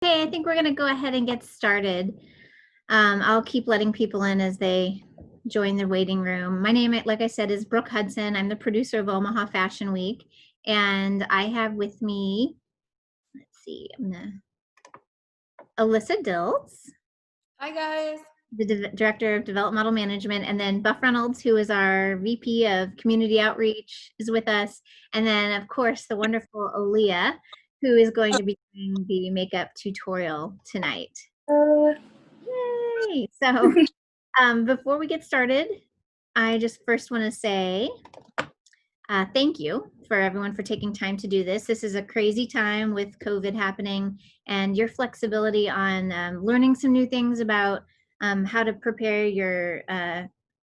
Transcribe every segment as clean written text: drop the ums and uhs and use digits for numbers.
Okay, I think we're going to go ahead and get started. I'll keep letting people in as they join the waiting room. My name, like I said, is Brooke Hudson. I'm the producer of Omaha Fashion Week, and I have with me, let's see, Alyssa Diltz, Hi guys. the Director of Developmental Management, and then Buff Reynolds, who is our VP of Community Outreach, is with us. And then, of course, the wonderful Alia, who is going to be doing the makeup tutorial tonight. Yay! So before we get started, I just first want to say thank you for everyone for taking time to do this. This is a crazy time with COVID happening, and your flexibility on learning some new things about how to prepare your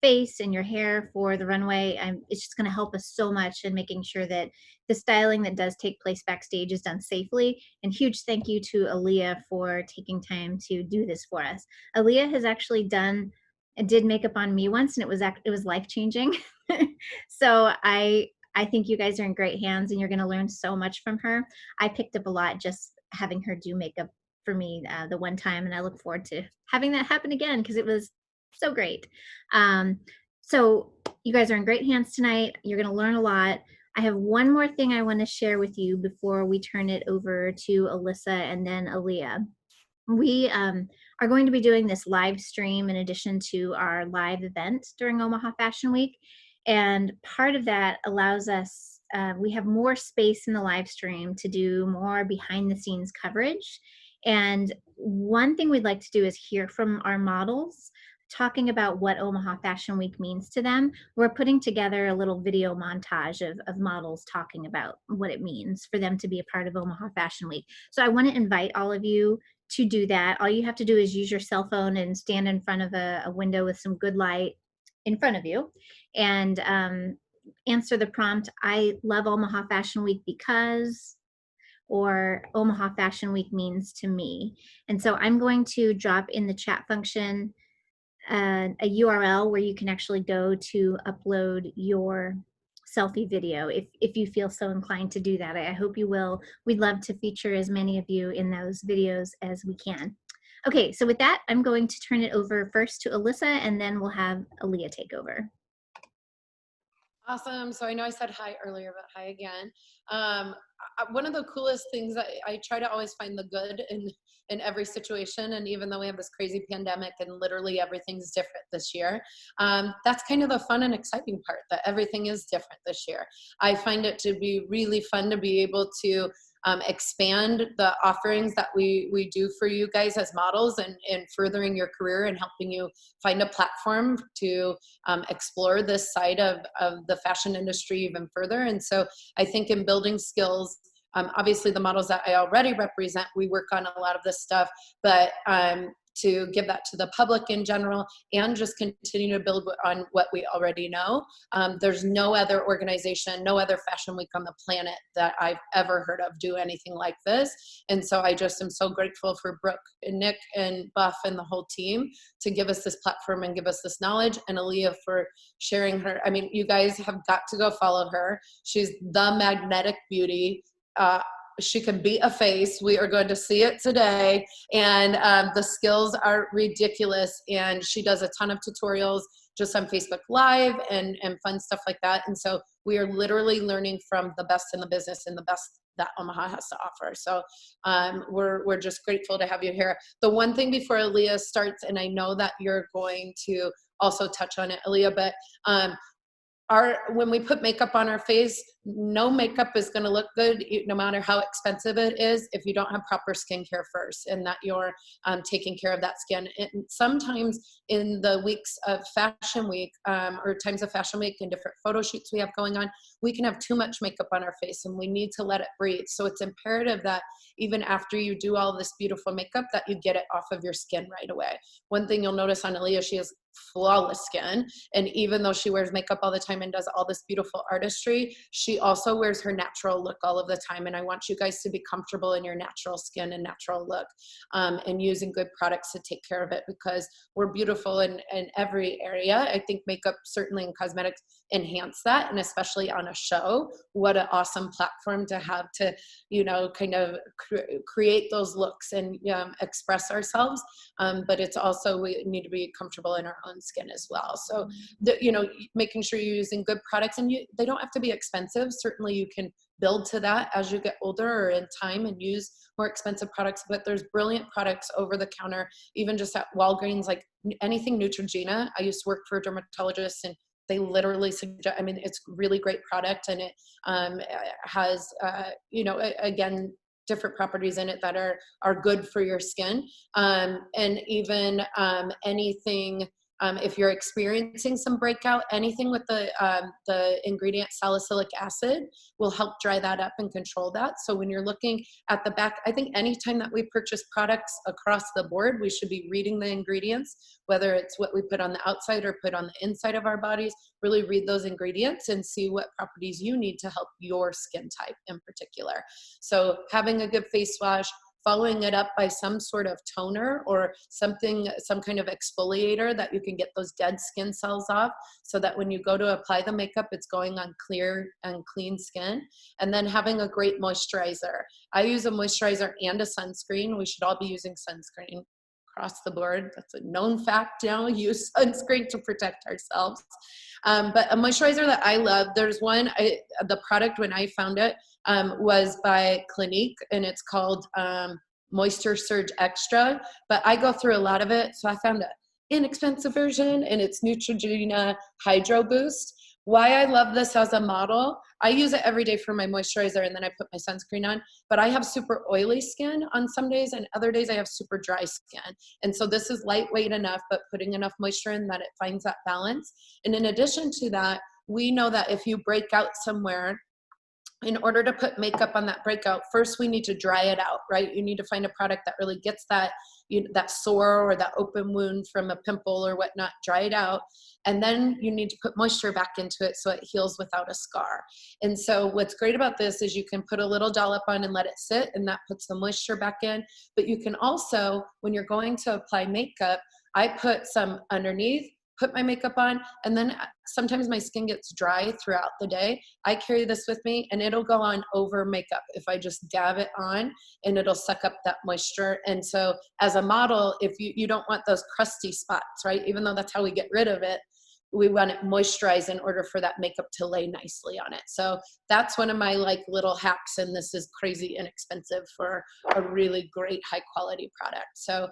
face and your hair for the runway. It's just going to help us so much in making sure that the styling that does take place backstage is done safely. And huge thank you to Alia for taking time to do this for us. Alia has actually did makeup on me once, and it was life-changing. So I think you guys are in great hands, and you're going to learn so much from her. I picked up a lot just having her do makeup for me the one time, and I look forward to having that happen again because it was so great. So you guys are in great hands tonight. You're going to learn a lot. I have one more thing I want to share with you before we turn it over to Alyssa and then Alia. We are going to be doing this live stream in addition to our live event during Omaha Fashion Week. And part of that allows us, we have more space in the live stream to do more behind the scenes coverage. And one thing we'd like to do is hear from our models talking about what Omaha Fashion Week means to them. We're putting together a little video montage of models talking about what it means for them to be a part of Omaha Fashion Week. So I want to invite all of you to do that. All you have to do is use your cell phone and stand in front of a window with some good light in front of you and answer the prompt, I love Omaha Fashion Week because, or Omaha Fashion Week means to me. And so I'm going to drop in the chat function a URL where you can actually go to upload your selfie video if you feel so inclined to do that. I hope you will. We'd love to feature as many of you in those videos as we can. Okay, so with that, I'm going to turn it over first to Alyssa, and then we'll have Alia take over. Awesome. So I know I said hi earlier, but hi again. One of the coolest things I try to always find the good in every situation. And even though we have this crazy pandemic and literally everything's different this year, that's kind of the fun and exciting part, that everything is different this year. I find it to be really fun to be able to expand the offerings that we do for you guys as models and furthering your career and helping you find a platform to explore this side of the fashion industry even further. And so I think in building skills, obviously the models that I already represent, we work on a lot of this stuff, but to give that to the public in general and just continue to build on what we already know. There's no other organization, no other fashion week on the planet that I've ever heard of do anything like this. And so I just am so grateful for Brooke and Nick and Buff and the whole team to give us this platform and give us this knowledge, and Alia for sharing her. I mean, you guys have got to go follow her. She's the magnetic beauty. She can beat a face. We are going to see it today. And the skills are ridiculous. And she does a ton of tutorials just on Facebook Live and fun stuff like that. And so we are literally learning from the best in the business and the best that Omaha has to offer. So we're just grateful to have you here. The one thing before Alia starts, and I know that you're going to also touch on it, Alia, but when we put makeup on our face, no makeup is going to look good, no matter how expensive it is, if you don't have proper skincare first and that you're taking care of that skin. And sometimes in the weeks of Fashion Week or times of Fashion Week and different photo shoots we have going on, we can have too much makeup on our face and we need to let it breathe. So it's imperative that even after you do all this beautiful makeup, that you get it off of your skin right away. One thing you'll notice on Alia, she has flawless skin. And even though she wears makeup all the time and does all this beautiful artistry, she also wears her natural look all of the time. And I want you guys to be comfortable in your natural skin and natural look, and using good products to take care of it, because we're beautiful in every area. I think makeup certainly and cosmetics enhance that, and especially on a show, what an awesome platform to have to, you know, kind of create those looks and express ourselves. But it's also, we need to be comfortable in our own skin as well. So, you know, making sure you're using good products, and they don't have to be expensive. Certainly you can build to that as you get older or in time and use more expensive products, but there's brilliant products over the counter, even just at Walgreens, like anything Neutrogena. I used to work for a dermatologist, and they literally suggest, I mean, it's really great product, and it has, you know, again, different properties in it that are good for your skin. And even anything, if you're experiencing some breakout, anything with the ingredient salicylic acid will help dry that up and control that. So when you're looking at the back, I think anytime that we purchase products across the board, we should be reading the ingredients, whether it's what we put on the outside or put on the inside of our bodies. Really read those ingredients and see what properties you need to help your skin type in particular. So having a good face wash, following it up by some sort of toner or something, some kind of exfoliator that you can get those dead skin cells off, so that when you go to apply the makeup, it's going on clear and clean skin. And then having a great moisturizer. I use a moisturizer and a sunscreen. We should all be using sunscreen across the board. That's a known fact now. Use sunscreen to protect ourselves. But a moisturizer that I love, there's one, the product when I found it was by Clinique, and it's called Moisture Surge Extra. But I go through a lot of it, so I found an inexpensive version, and it's Neutrogena Hydro Boost. Why I love this as a model, I use it every day for my moisturizer, and then I put my sunscreen on. But I have super oily skin on some days, and other days I have super dry skin. And so this is lightweight enough, but putting enough moisture in that it finds that balance. And in addition to that, we know that if you break out somewhere, in order to put makeup on that breakout, first we need to dry it out, right? You need to find a product that really gets that, that sore or that open wound from a pimple or whatnot, dry it out. And then you need to put moisture back into it so it heals without a scar. And so what's great about this is you can put a little dollop on and let it sit, and that puts the moisture back in. But you can also, when you're going to apply makeup, I put some underneath, put my makeup on, and then sometimes my skin gets dry throughout the day. I carry this with me, and it'll go on over makeup if I just dab it on, and it'll suck up that moisture. And so as a model, if you don't want those crusty spots, right? Even though that's how we get rid of it, we want it moisturized in order for that makeup to lay nicely on it. So that's one of my like little hacks, and this is crazy inexpensive for a really great high quality product. So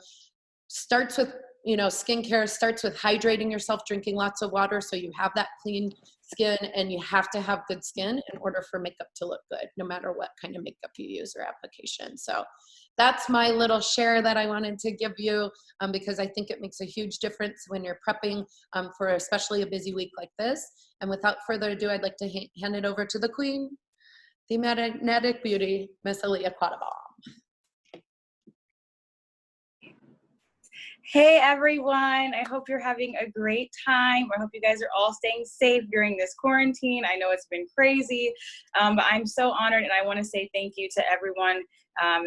starts with, skincare starts with hydrating yourself, drinking lots of water so you have that clean skin, and you have to have good skin in order for makeup to look good, no matter what kind of makeup you use or application. So that's my little share that I wanted to give you, because I think it makes a huge difference when you're prepping for especially a busy week like this. And without further ado, I'd like to hand it over to the queen, the magnetic beauty, Miss Alia Quattlebaum. Hey everyone, I hope you're having a great time. I hope you guys are all staying safe during this quarantine. I know it's been crazy, but I'm so honored, and I want to say thank you to everyone,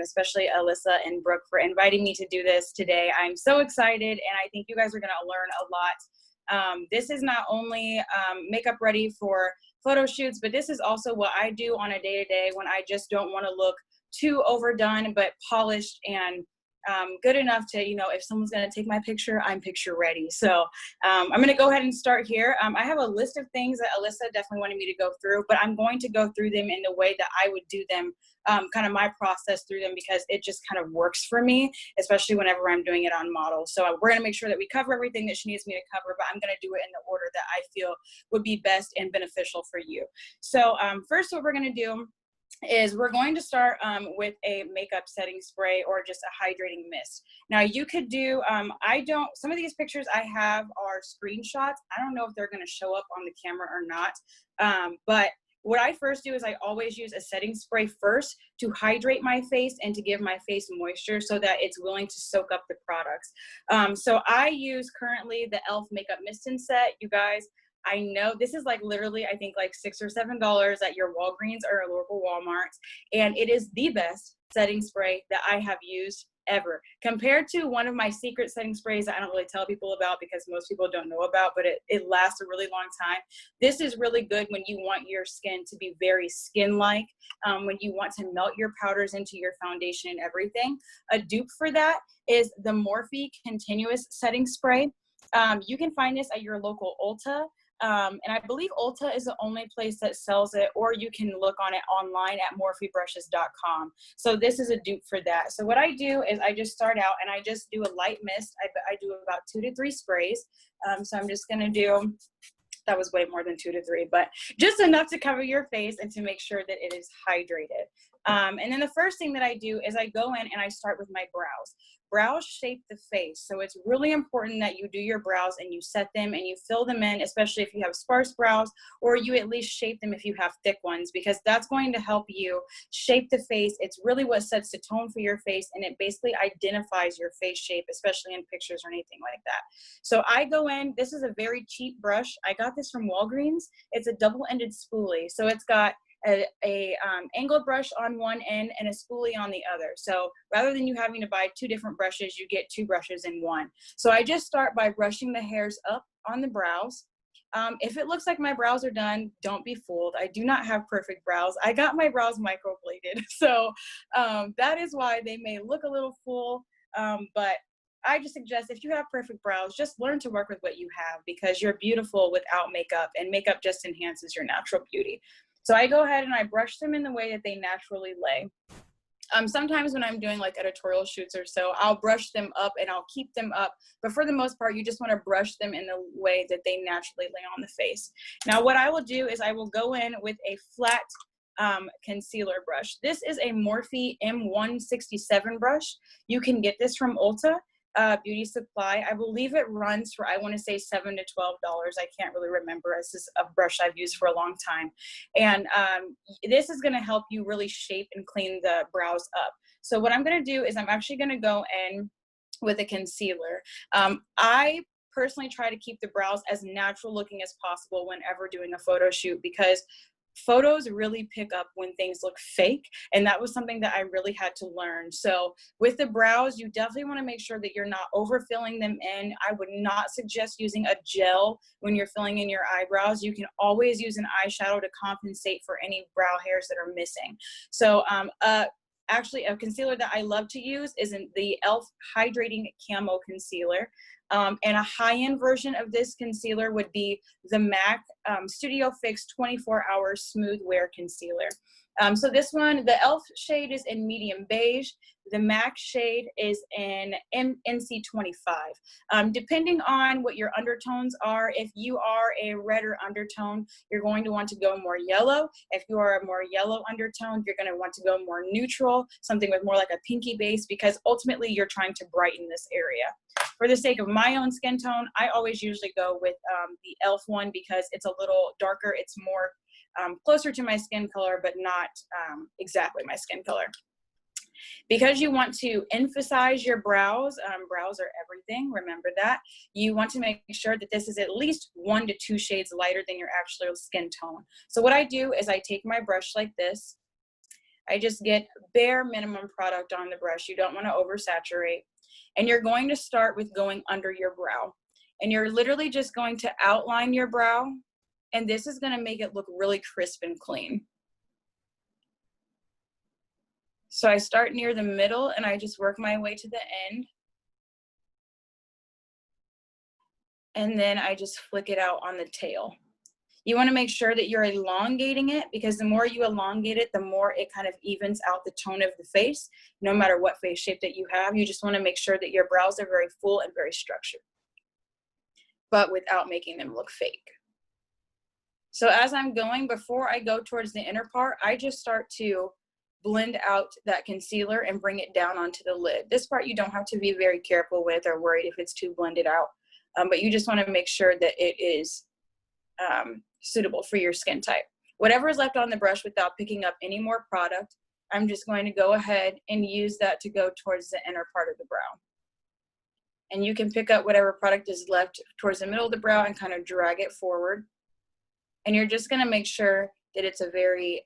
especially Alyssa and Brooke, for inviting me to do this today. I'm so excited, and I think you guys are going to learn a lot. This is not only makeup ready for photo shoots, but this is also what I do on a day-to-day when I just don't want to look too overdone, but polished and good enough to, if someone's going to take my picture, I'm picture ready. So I'm going to go ahead and start here. I have a list of things that Alyssa definitely wanted me to go through, but I'm going to go through them in the way that I would do them, kind of my process through them, because it just kind of works for me, especially whenever I'm doing it on models. So we're going to make sure that we cover everything that she needs me to cover, but I'm going to do it in the order that I feel would be best and beneficial for you. So first, what we're going to do is we're going to start with a makeup setting spray or just a hydrating mist. Now you could do, some of these pictures I have are screenshots. I don't know if they're going to show up on the camera or not, but what I first do is I always use a setting spray first to hydrate my face and to give my face moisture so that it's willing to soak up the products. So I use currently the e.l.f. Makeup Mist and Set. You guys, I know this is like literally, I think like $6 or $7 at your Walgreens or local Walmart. And it is the best setting spray that I have used ever, compared to one of my secret setting sprays that I don't really tell people about because most people don't know about, but it lasts a really long time. This is really good when you want your skin to be very skin-like, when you want to melt your powders into your foundation and everything. A dupe for that is the Morphe Continuous Setting Spray. You can find this at your local Ulta. And I believe Ulta is the only place that sells it, or you can look on it online at morphebrushes.com. So this is a dupe for that. So what I do is I just start out and I just do a light mist. I do about 2 to 3 sprays. So I'm just going to do, that was way more than 2 to 3, but just enough to cover your face and to make sure that it is hydrated. And then the first thing that I do is I go in and I start with my brows. Brows shape the face, so it's really important that you do your brows and you set them and you fill them in, especially if you have sparse brows, or you at least shape them if you have thick ones, because that's going to help you shape the face. It's really what sets the tone for your face, and it basically identifies your face shape, especially in pictures or anything like that. So I go in, this is a very cheap brush. I got this from Walgreens. It's a double-ended spoolie, so it's got a angled brush on one end and a spoolie on the other. So rather than you having to buy 2 different brushes, you get 2 brushes in one. So I just start by brushing the hairs up on the brows. If it looks like my brows are done, don't be fooled. I do not have perfect brows. I got my brows microbladed. So that is why they may look a little full, but I just suggest if you have perfect brows, just learn to work with what you have, because you're beautiful without makeup, and makeup just enhances your natural beauty. So I go ahead and I brush them in the way that they naturally lay. Sometimes when I'm doing like editorial shoots or so, I'll brush them up and I'll keep them up. But for the most part, you just want to brush them in the way that they naturally lay on the face. Now, what I will do is I will go in with a flat concealer brush. This is a Morphe M167 brush. You can get this from Ulta Beauty Supply. I believe it runs for, I want to say $7 to $12. I can't really remember. This is a brush I've used for a long time. And this is going to help you really shape and clean the brows up. So what I'm going to do is I'm actually going to go in with a concealer. I personally try to keep the brows as natural looking as possible whenever doing a photo shoot, because photos really pick up when things look fake, and that was something that I really had to learn. So with the brows, you definitely want to make sure that you're not overfilling them in. I would not suggest using a gel when you're filling in your eyebrows. You can always use an eyeshadow to compensate for any brow hairs that are missing. So actually, a concealer that I love to use is the e.l.f. Hydrating Camo Concealer. And a high-end version of this concealer would be the MAC Studio Fix 24-Hour Smooth Wear Concealer. So this one, the e.l.f. shade is in medium beige. The MAC shade is in NC25. Depending on what your undertones are, if you are a redder undertone, you're going to want to go more yellow. If you are a more yellow undertone, you're going to want to go more neutral, something with more like a pinky base, because ultimately you're trying to brighten this area. For the sake of my own skin tone, I always usually go with the e.l.f. one, because it's a little darker. It's more closer to my skin color, but not exactly my skin color. Because you want to emphasize your brows, brows are everything, remember that. You want to make sure that this is at least 1 to 2 shades lighter than your actual skin tone. So what I do is I take my brush like this. I just get bare minimum product on the brush. You don't want to oversaturate. And you're going to start with going under your brow. And you're literally just going to outline your brow. And this is going to make it look really crisp and clean. So I start near the middle and I just work my way to the end. And then I just flick it out on the tail. You want to make sure that you're elongating it, because the more you elongate it, the more it kind of evens out the tone of the face, no matter what face shape that you have. You just want to make sure that your brows are very full and very structured, but without making them look fake. So as I'm going, before I go towards the inner part, I just start to blend out that concealer and bring it down onto the lid. This part you don't have to be very careful with or worried if it's too blended out, but you just want to make sure that it is suitable for your skin type. Whatever is left on the brush without picking up any more product, I'm just going to go ahead and use that to go towards the inner part of the brow. And you can pick up whatever product is left towards the middle of the brow and kind of drag it forward. And you're just gonna make sure that it's a very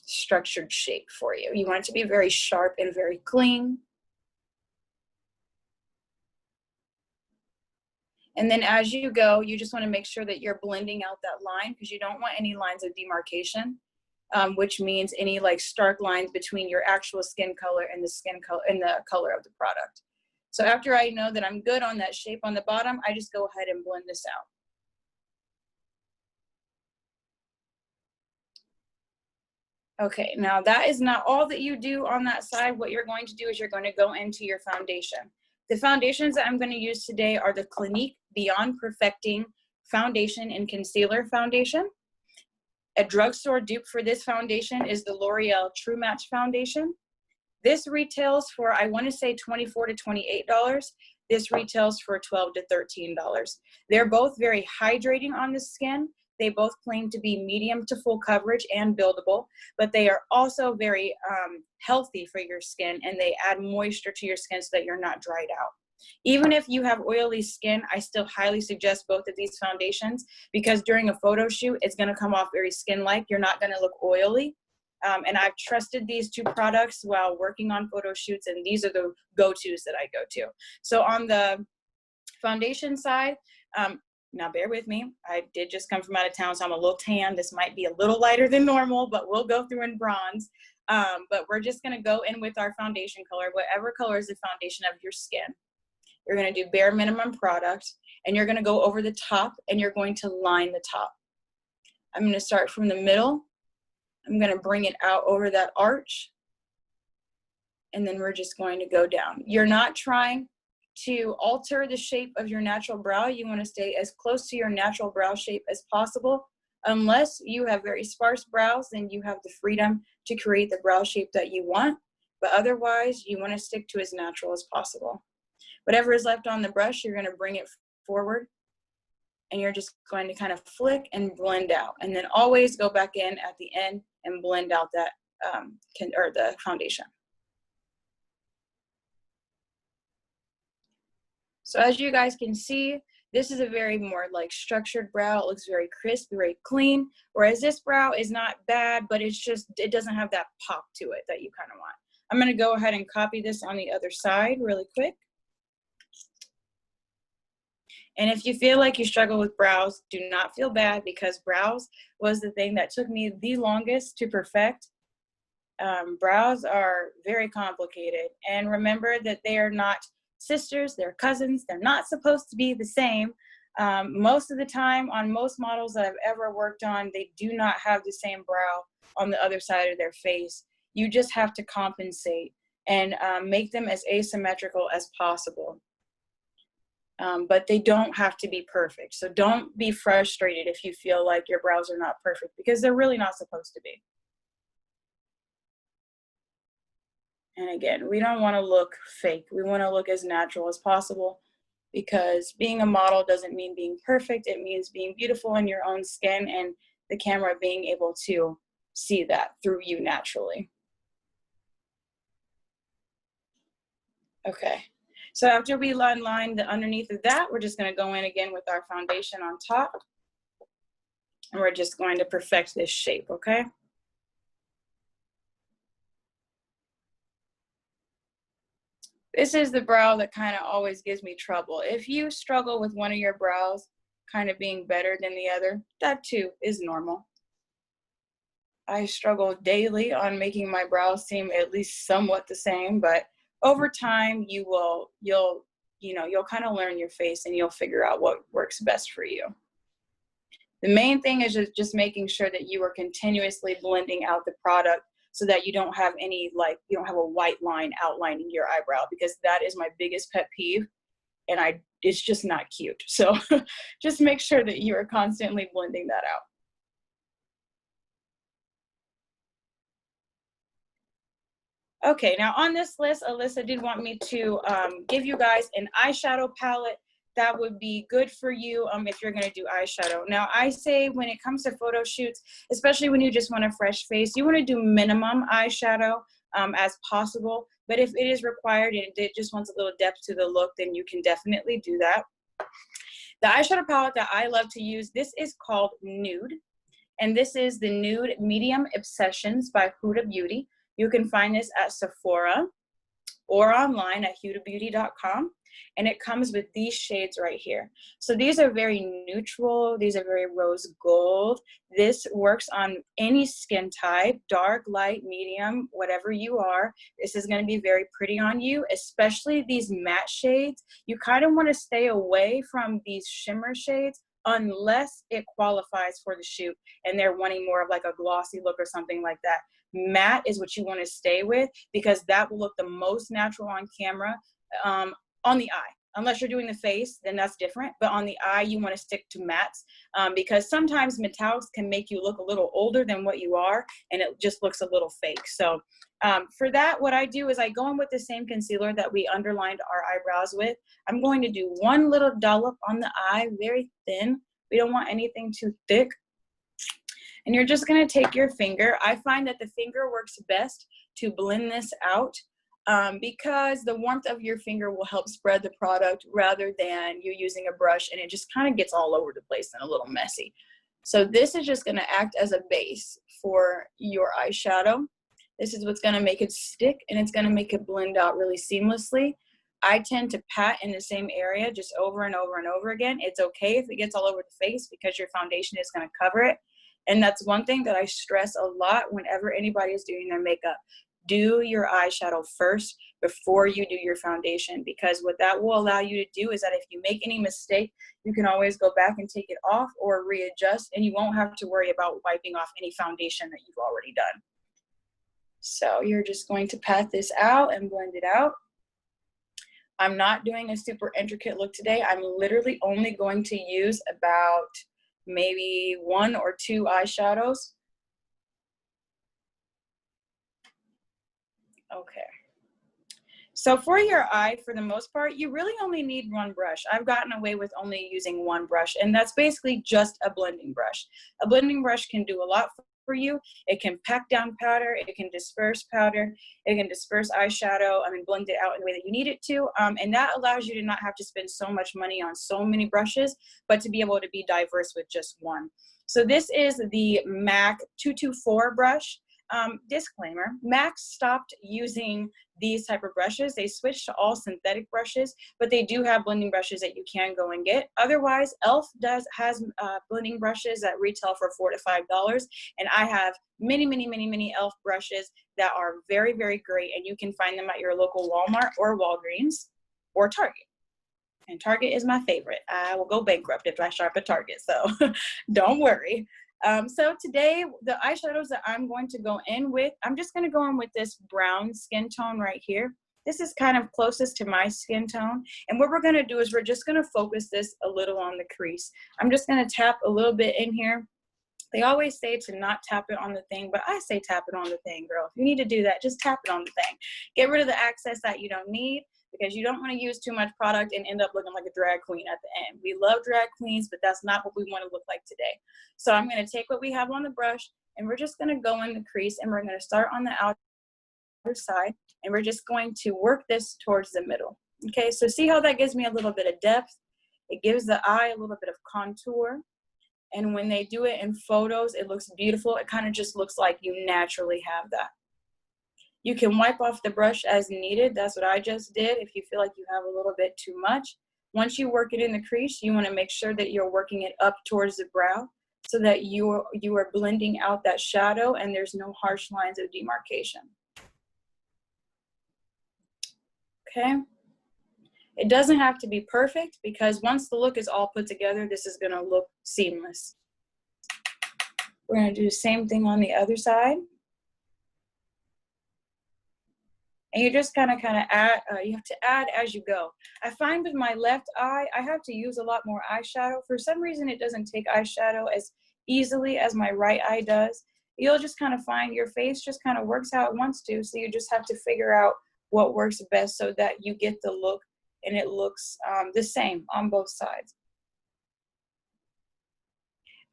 structured shape for you. You want it to be very sharp and very clean. And then as you go, you just want to make sure that you're blending out that line, because you don't want any lines of demarcation, which means any like stark lines between your actual skin color and the skin color and the color of the product. So after I know that I'm good on that shape on the bottom, I just go ahead and blend this out. Okay, now that is not all that you do on that side. What you're going to do is you're going to go into your foundation. The foundations that I'm going to use today are the Clinique Beyond Perfecting Foundation and Concealer Foundation. A drugstore dupe for this foundation is the L'Oreal True Match Foundation. This retails for, I want to say, $24 to $28. This retails for $12 to $13. They're both very hydrating on the skin. They both claim to be medium to full coverage and buildable, but they are also very healthy for your skin, and they add moisture to your skin so that you're not dried out. Even if you have oily skin, I still highly suggest both of these foundations, because during a photo shoot, it's going to come off very skin-like. You're not going to look oily. And I've trusted these two products while working on photo shoots, and these are the go-tos that I go to. So on the foundation side, now bear with me, I did just come from out of town, so I'm a little tan. This might be a little lighter than normal, but we'll go through in bronze. But we're just gonna go in with our foundation color, whatever color is the foundation of your skin. You're gonna do bare minimum product, and you're gonna go over the top, and you're going to line the top. I'm gonna start from the middle. I'm gonna bring it out over that arch, and then we're just going to go down. You're not trying to alter the shape of your natural brow. You want to stay as close to your natural brow shape as possible. Unless you have very sparse brows, then you have the freedom to create the brow shape that you want. But otherwise, you want to stick to as natural as possible. Whatever is left on the brush, you're going to bring it forward, and you're just going to kind of flick and blend out. And then always go back in at the end and blend out that the foundation. So as you guys can see, this is a very more like structured brow. It looks very crisp, very clean. Whereas this brow is not bad, but it's just, it doesn't have that pop to it that you kind of want. I'm gonna go ahead and copy this on the other side really quick. And if you feel like you struggle with brows, do not feel bad, because brows was the thing that took me the longest to perfect. Brows are very complicated. And remember that they are not sisters, they're cousins. They're not supposed to be the same. Most of the time on most models that I've ever worked on, they do not have the same brow on the other side of their face. You just have to compensate and make them as asymmetrical as possible. But they don't have to be perfect. So don't be frustrated if you feel like your brows are not perfect, because they're really not supposed to be. And again, we don't want to look fake. We want to look as natural as possible, because being a model doesn't mean being perfect. It means being beautiful in your own skin, and the camera being able to see that through you naturally. Okay, so after we line the underneath of that, we're just going to go in again with our foundation on top, and we're just going to perfect this shape, okay? This is the brow that kind of always gives me trouble. If you struggle with one of your brows kind of being better than the other, that too is normal. I struggle daily on making my brows seem at least somewhat the same, but over time you'll kind of learn your face, and you'll figure out what works best for you. The main thing is just making sure that you are continuously blending out the product, so that you don't have any, like, you don't have a white line outlining your eyebrow, because that is my biggest pet peeve, and it's just not cute. So just make sure that you are constantly blending that out. Okay, now on this list, Alyssa did want me to give you guys an eyeshadow palette that would be good for you if you're going to do eyeshadow. Now, I say when it comes to photo shoots, especially when you just want a fresh face, you want to do minimum eyeshadow as possible. But if it is required and it just wants a little depth to the look, then you can definitely do that. The eyeshadow palette that I love to use, this is called Nude. And this is the Nude Medium Obsessions by Huda Beauty. You can find this at Sephora or online at hudabeauty.com. And it comes with these shades right here. So these are very neutral. These are very rose gold. This works on any skin type, dark, light, medium, whatever you are. This is going to be very pretty on you, especially these matte shades. You kind of want to stay away from these shimmer shades unless it qualifies for the shoot and they're wanting more of like a glossy look or something like that. Matte is what you want to stay with because that will look the most natural on camera. On the eye, unless you're doing the face, then that's different. But on the eye, you want to stick to mattes because sometimes metallics can make you look a little older than what you are, and it just looks a little fake. So for that, what I do is I go in with the same concealer that we underlined our eyebrows with. I'm going to do one little dollop on the eye, very thin. We don't want anything too thick. And you're just going to take your finger. I find that the finger works best to blend this out. Because the warmth of your finger will help spread the product rather than you using a brush and it just kind of gets all over the place and a little messy. So this is just going to act as a base for your eyeshadow. This is what's going to make it stick and it's going to make it blend out really seamlessly. I tend to pat in the same area just over and over and over again. It's okay if it gets all over the face because your foundation is going to cover it. And that's one thing that I stress a lot whenever anybody is doing their makeup. Do your eyeshadow first before you do your foundation, because what that will allow you to do is that if you make any mistake, you can always go back and take it off or readjust, and you won't have to worry about wiping off any foundation that you've already done. So you're just going to pat this out and blend it out. I'm not doing a super intricate look today. I'm literally only going to use about maybe 1 or 2 eyeshadows. Okay. So for your eye, for the most part, you really only need one brush. I've gotten away with only using one brush, and that's basically just a blending brush. A blending brush can do a lot for you. It can pack down powder, it can disperse powder, it can disperse eyeshadow, blend it out in the way that you need it to. And that allows you to not have to spend so much money on so many brushes, but to be able to be diverse with just one. So this is the MAC 224 brush. Disclaimer, MAC stopped using these type of brushes. They switched to all synthetic brushes, but they do have blending brushes that you can go and get. Otherwise, e.l.f. has blending brushes that retail for $4 to $5, and I have many e.l.f. brushes that are very, very great, and you can find them at your local Walmart or Walgreens or Target. And Target is my favorite. I will go bankrupt if I shop at Target, so don't worry. So today, the eyeshadows that I'm going to go in with, I'm just going to go in with this brown skin tone right here. This is kind of closest to my skin tone. And what we're going to do is we're just going to focus this a little on the crease. I'm just going to tap a little bit in here. They always say to not tap it on the thing, but I say tap it on the thing, girl. If you need to do that, just tap it on the thing. Get rid of the excess that you don't need, because you don't want to use too much product and end up looking like a drag queen at the end. We love drag queens, but that's not what we want to look like today. So I'm going to take what we have on the brush, and we're just going to go in the crease, and we're going to start on the outer side, and we're just going to work this towards the middle. Okay, so see how that gives me a little bit of depth? It gives the eye a little bit of contour. And when they do it in photos, it looks beautiful. It kind of just looks like you naturally have that. You can wipe off the brush as needed. That's what I just did if you feel like you have a little bit too much. Once you work it in the crease, you want to make sure that you're working it up towards the brow so that you are blending out that shadow and there's no harsh lines of demarcation. Okay. It doesn't have to be perfect, because once the look is all put together, this is going to look seamless. We're going to do the same thing on the other side. And you just kind of add, you have to add as you go. I find with my left eye, I have to use a lot more eyeshadow. For some reason, it doesn't take eyeshadow as easily as my right eye does. You'll just kind of find your face just kind of works how it wants to. So you just have to figure out what works best so that you get the look and it looks the same on both sides.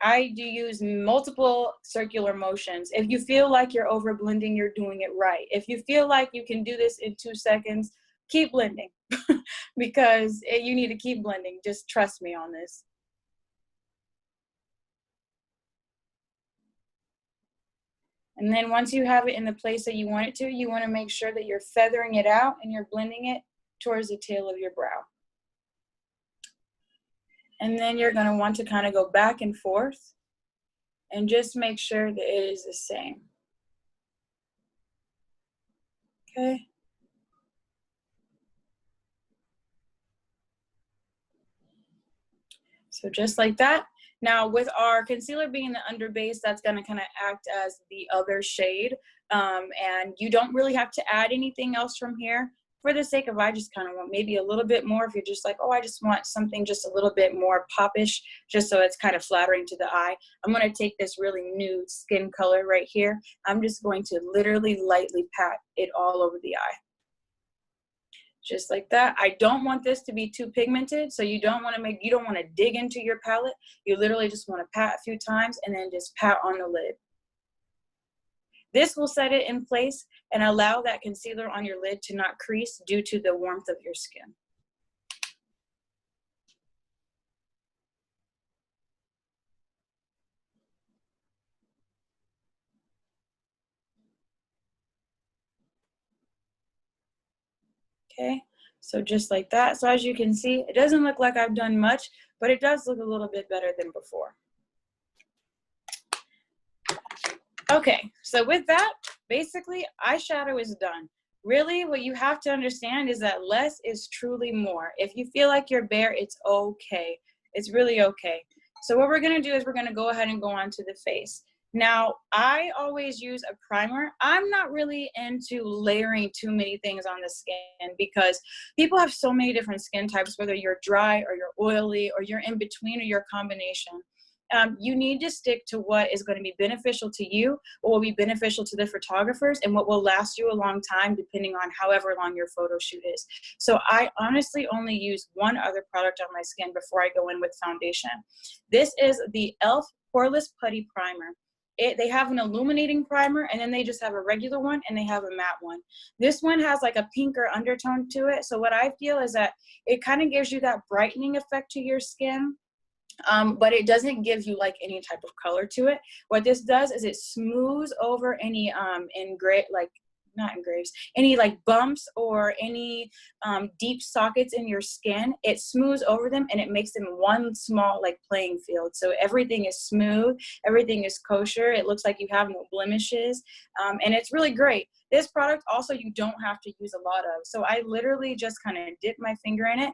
I do use multiple circular motions. If you feel like you're over blending, you're doing it right. If you feel like you can do this in 2 seconds, keep blending because you need to keep blending. Just trust me on this. And then once you have it in the place that you want it to, you want to make sure that you're feathering it out and you're blending it towards the tail of your brow. And then you're going to want to kind of go back and forth and just make sure that it is the same. Okay. So just like that. Now with our concealer being the under base, that's going to kind of act as the other shade. And you don't really have to add anything else from here. For the sake of, I just kind of want maybe a little bit more if you're just like, oh, I just want something just a little bit more popish, just so it's kind of flattering to the eye. I'm going to take this really nude skin color right here. I'm just going to literally lightly pat it all over the eye. Just like that. I don't want this to be too pigmented, so you don't want to dig into your palette. You literally just want to pat a few times and then just pat on the lid. This will set it in place and allow that concealer on your lid to not crease due to the warmth of your skin. Okay, so just like that. So as you can see, it doesn't look like I've done much, but it does look a little bit better than before. Okay, so with that, basically eyeshadow is done. Really, what you have to understand is that less is truly more. If you feel like you're bare, it's okay. It's really okay. So what we're gonna do is we're gonna go ahead and go on to the face. Now, I always use a primer. I'm not really into layering too many things on the skin because people have so many different skin types, whether you're dry or you're oily or you're in between or you're a combination. You need to stick to what is going to be beneficial to you, what will be beneficial to the photographers, and what will last you a long time depending on however long your photo shoot is. So I honestly only use one other product on my skin before I go in with foundation. This is the e.l.f. Poreless Putty Primer. They have an illuminating primer, and then they just have a regular one, and they have a matte one. This one has like a pinker undertone to it. So what I feel is that it kind of gives you that brightening effect to your skin. But it doesn't give you like any type of color to it. What this does is it smooths over any any like bumps or any deep sockets in your skin. It smooths over them and it makes them one small like playing field. So everything is smooth, everything is kosher. It looks like you have no blemishes, and it's really great. This product also you don't have to use a lot of. So I literally just kind of dip my finger in it.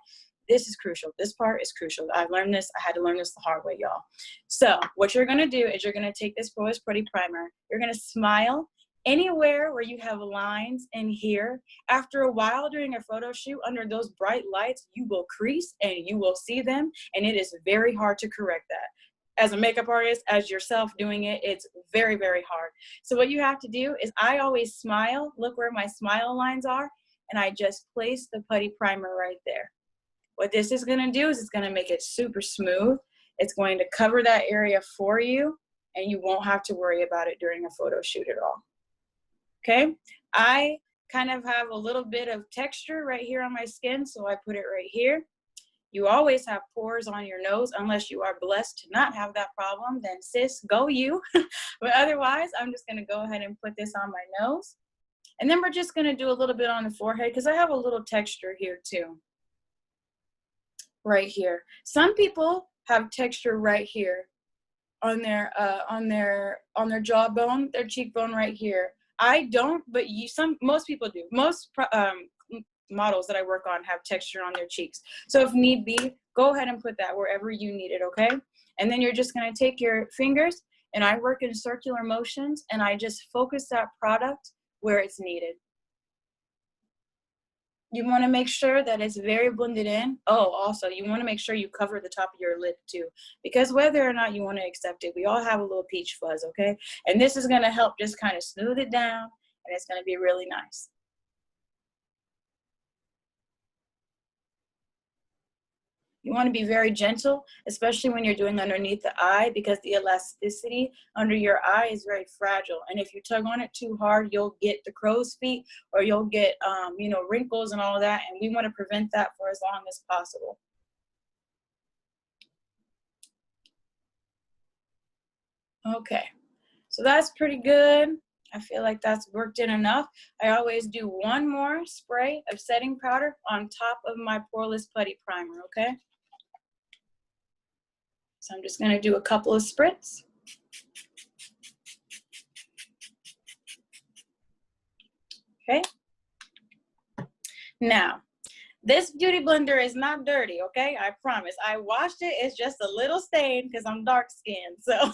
This is crucial. This part is crucial. I learned this. I had to learn this the hard way, y'all. So what you're going to do is you're going to take this Poreless Putty Primer. You're going to smile anywhere where you have lines in here. After a while during a photo shoot, under those bright lights, you will crease and you will see them. And it is very hard to correct that. As a makeup artist, as yourself doing it, it's very, very hard. So what you have to do is I always smile. Look where my smile lines are. And I just place the putty primer right there. What this is going to do is it's going to make it super smooth. It's going to cover that area for you, and you won't have to worry about it during a photo shoot at all. Okay? I kind of have a little bit of texture right here on my skin, so I put it right here. You always have pores on your nose unless you are blessed to not have that problem. Then sis, go you. But otherwise, I'm just going to go ahead and put this on my nose. And then we're just going to do a little bit on the forehead because I have a little texture here too. Right here. Some people have texture right here on their jawbone, their cheekbone right here. I don't, but most people do. Most models that I work on have texture on their cheeks. So if need be, go ahead and put that wherever you need it, okay? And then you're just going to take your fingers, and I work in circular motions, and I just focus that product where it's needed. You want to make sure that it's very blended in. Oh, also, you want to make sure you cover the top of your lid too, because whether or not you want to accept it, we all have a little peach fuzz, okay? And this is going to help just kind of smooth it down, and it's going to be really nice. You want to be very gentle, especially when you're doing underneath the eye, because the elasticity under your eye is very fragile. And if you tug on it too hard, you'll get the crow's feet, or you'll get, wrinkles and all of that. And we want to prevent that for as long as possible. Okay, so that's pretty good. I feel like that's worked in enough. I always do one more spray of setting powder on top of my Poreless Putty Primer, okay? So I'm just gonna do a couple of spritz. Okay. Now, this beauty blender is not dirty, okay? I promise. I washed it. It's just a little stain because I'm dark skinned. So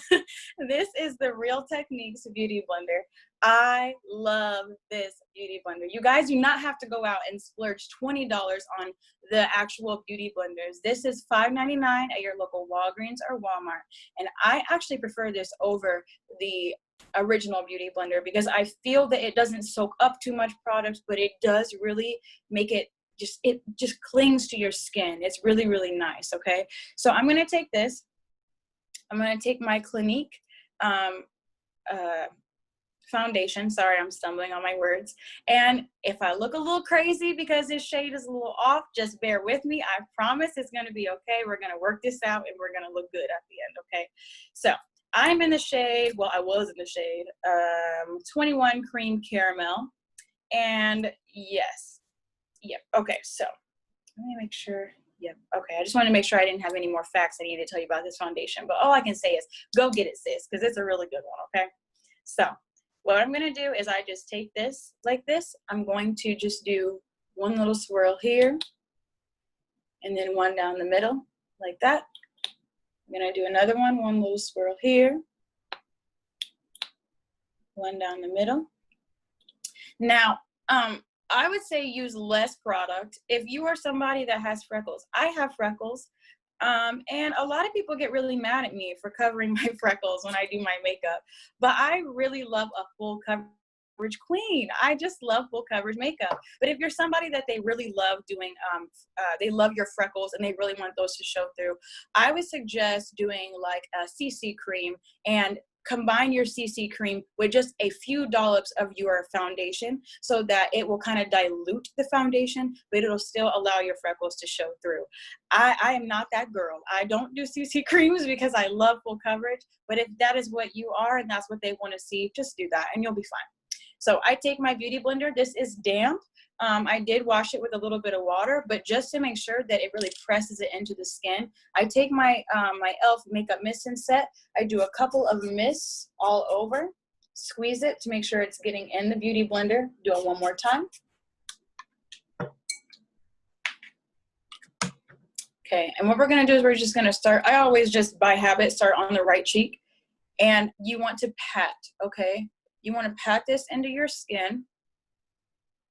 this is the Real Techniques beauty blender. I love this beauty blender. You guys do not have to go out and splurge $20 on the actual beauty blenders. This is $5.99 at your local Walgreens or Walmart. And I actually prefer this over the original beauty blender because I feel that it doesn't soak up too much product, but it does really make it just clings to your skin. It's really, really nice, okay? So I'm gonna take this. I'm gonna take my Clinique foundation. Sorry, I'm stumbling on my words. And if I look a little crazy because this shade is a little off, just bear with me. I promise it's gonna be okay. We're gonna work this out and we're gonna look good at the end, okay? So I'm in the shade, well, I was in the shade, 21 Cream Caramel. And yes, yep, okay, so let me make sure, yep, okay, I just want to make sure I didn't have any more facts I needed to tell you about this foundation, but all I can say is go get it, sis, because it's a really good one, okay? So what I'm going to do is I just take this like this. I'm going to just do one little swirl here, and then one down the middle, like that. I'm going to do another one little swirl here, one down the middle. Now, I would say use less product. If you are somebody that has freckles, I have freckles, and a lot of people get really mad at me for covering my freckles when I do my makeup, but I really love a full coverage queen. I just love full coverage makeup. But if you're somebody that they really love doing, they love your freckles and they really want those to show through, I would suggest doing like a CC cream and combine your CC cream with just a few dollops of your foundation so that it will kind of dilute the foundation, but it'll still allow your freckles to show through. I am not that girl. I don't do CC creams because I love full coverage, but if that is what you are and that's what they want to see, just do that and you'll be fine. So I take my beauty blender. This is damp. I did wash it with a little bit of water, but just to make sure that it really presses it into the skin, I take my my e.l.f. makeup mist and set. I do a couple of mists all over, squeeze it to make sure it's getting in the beauty blender. Do it one more time. Okay, and what we're gonna do is we're just gonna start, I always just by habit start on the right cheek, and you want to pat, okay? You wanna pat this into your skin.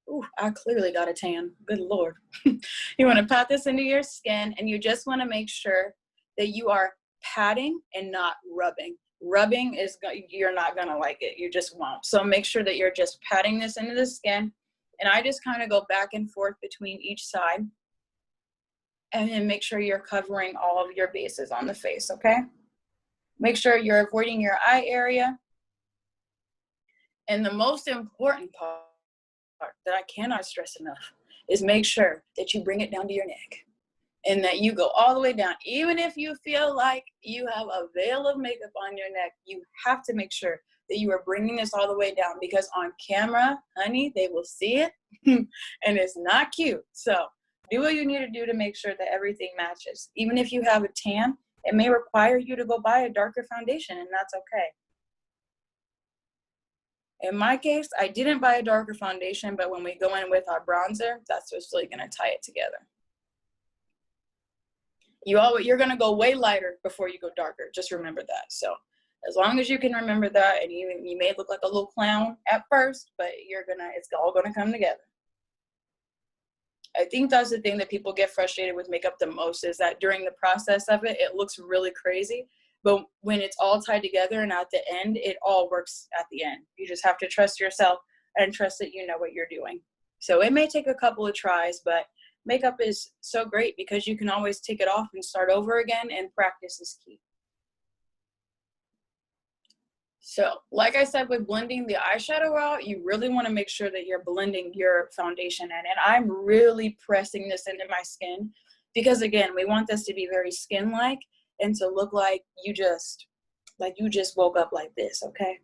Ooh, I clearly got a tan. Good Lord. You want to pat this into your skin, and you just want to make sure that you are patting and not rubbing. Rubbing is, you're not going to like it. You just won't. So make sure that you're just patting this into the skin. And I just kind of go back and forth between each side. And then make sure you're covering all of your bases on the face, okay? Make sure you're avoiding your eye area. And the most important part that I cannot stress enough is make sure that you bring it down to your neck and that you go all the way down. Even if you feel like you have a veil of makeup on your neck, you have to make sure that you are bringing this all the way down, because on camera, honey, they will see it and it's not cute. So do what you need to do to make sure that everything matches. Even if you have a tan, it may require you to go buy a darker foundation, and that's okay. In my case, I didn't buy a darker foundation, but when we go in with our bronzer, that's what's really gonna tie it together. You're gonna go way lighter before you go darker. Just remember that. So as long as you can remember that, and you may look like a little clown at first, but it's all gonna come together. I think that's the thing that people get frustrated with makeup the most, is that during the process of it, it looks really crazy. But when it's all tied together and at the end, it all works at the end. You just have to trust yourself and trust that you know what you're doing. So it may take a couple of tries, but makeup is so great because you can always take it off and start over again, and practice is key. So like I said, with blending the eyeshadow out, you really want to make sure that you're blending your foundation in. And I'm really pressing this into my skin because, again, we want this to be very skin-like and to look like you just woke up like this, okay?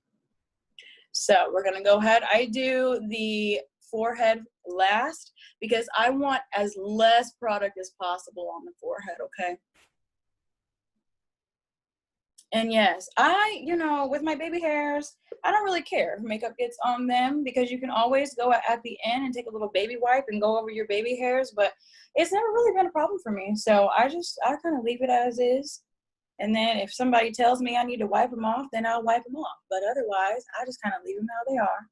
So we're going to go ahead. I do the forehead last because I want as less product as possible on the forehead, okay? And yes, with my baby hairs, I don't really care if makeup gets on them because you can always go at the end and take a little baby wipe and go over your baby hairs, but it's never really been a problem for me. So I kind of leave it as is. And then if somebody tells me I need to wipe them off, then I'll wipe them off. But otherwise, I just kind of leave them how they are.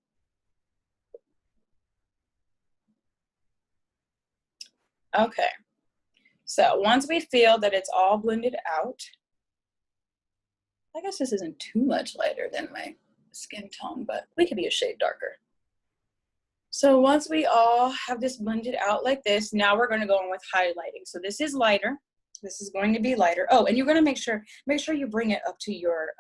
Okay. So once we feel that it's all blended out, I guess this isn't too much lighter than my skin tone, but we could be a shade darker. So once we all have this blended out like this, now we're going to go in with highlighting. So this is lighter. This is going to be lighter. Oh, and you're going to make sure you bring it up to your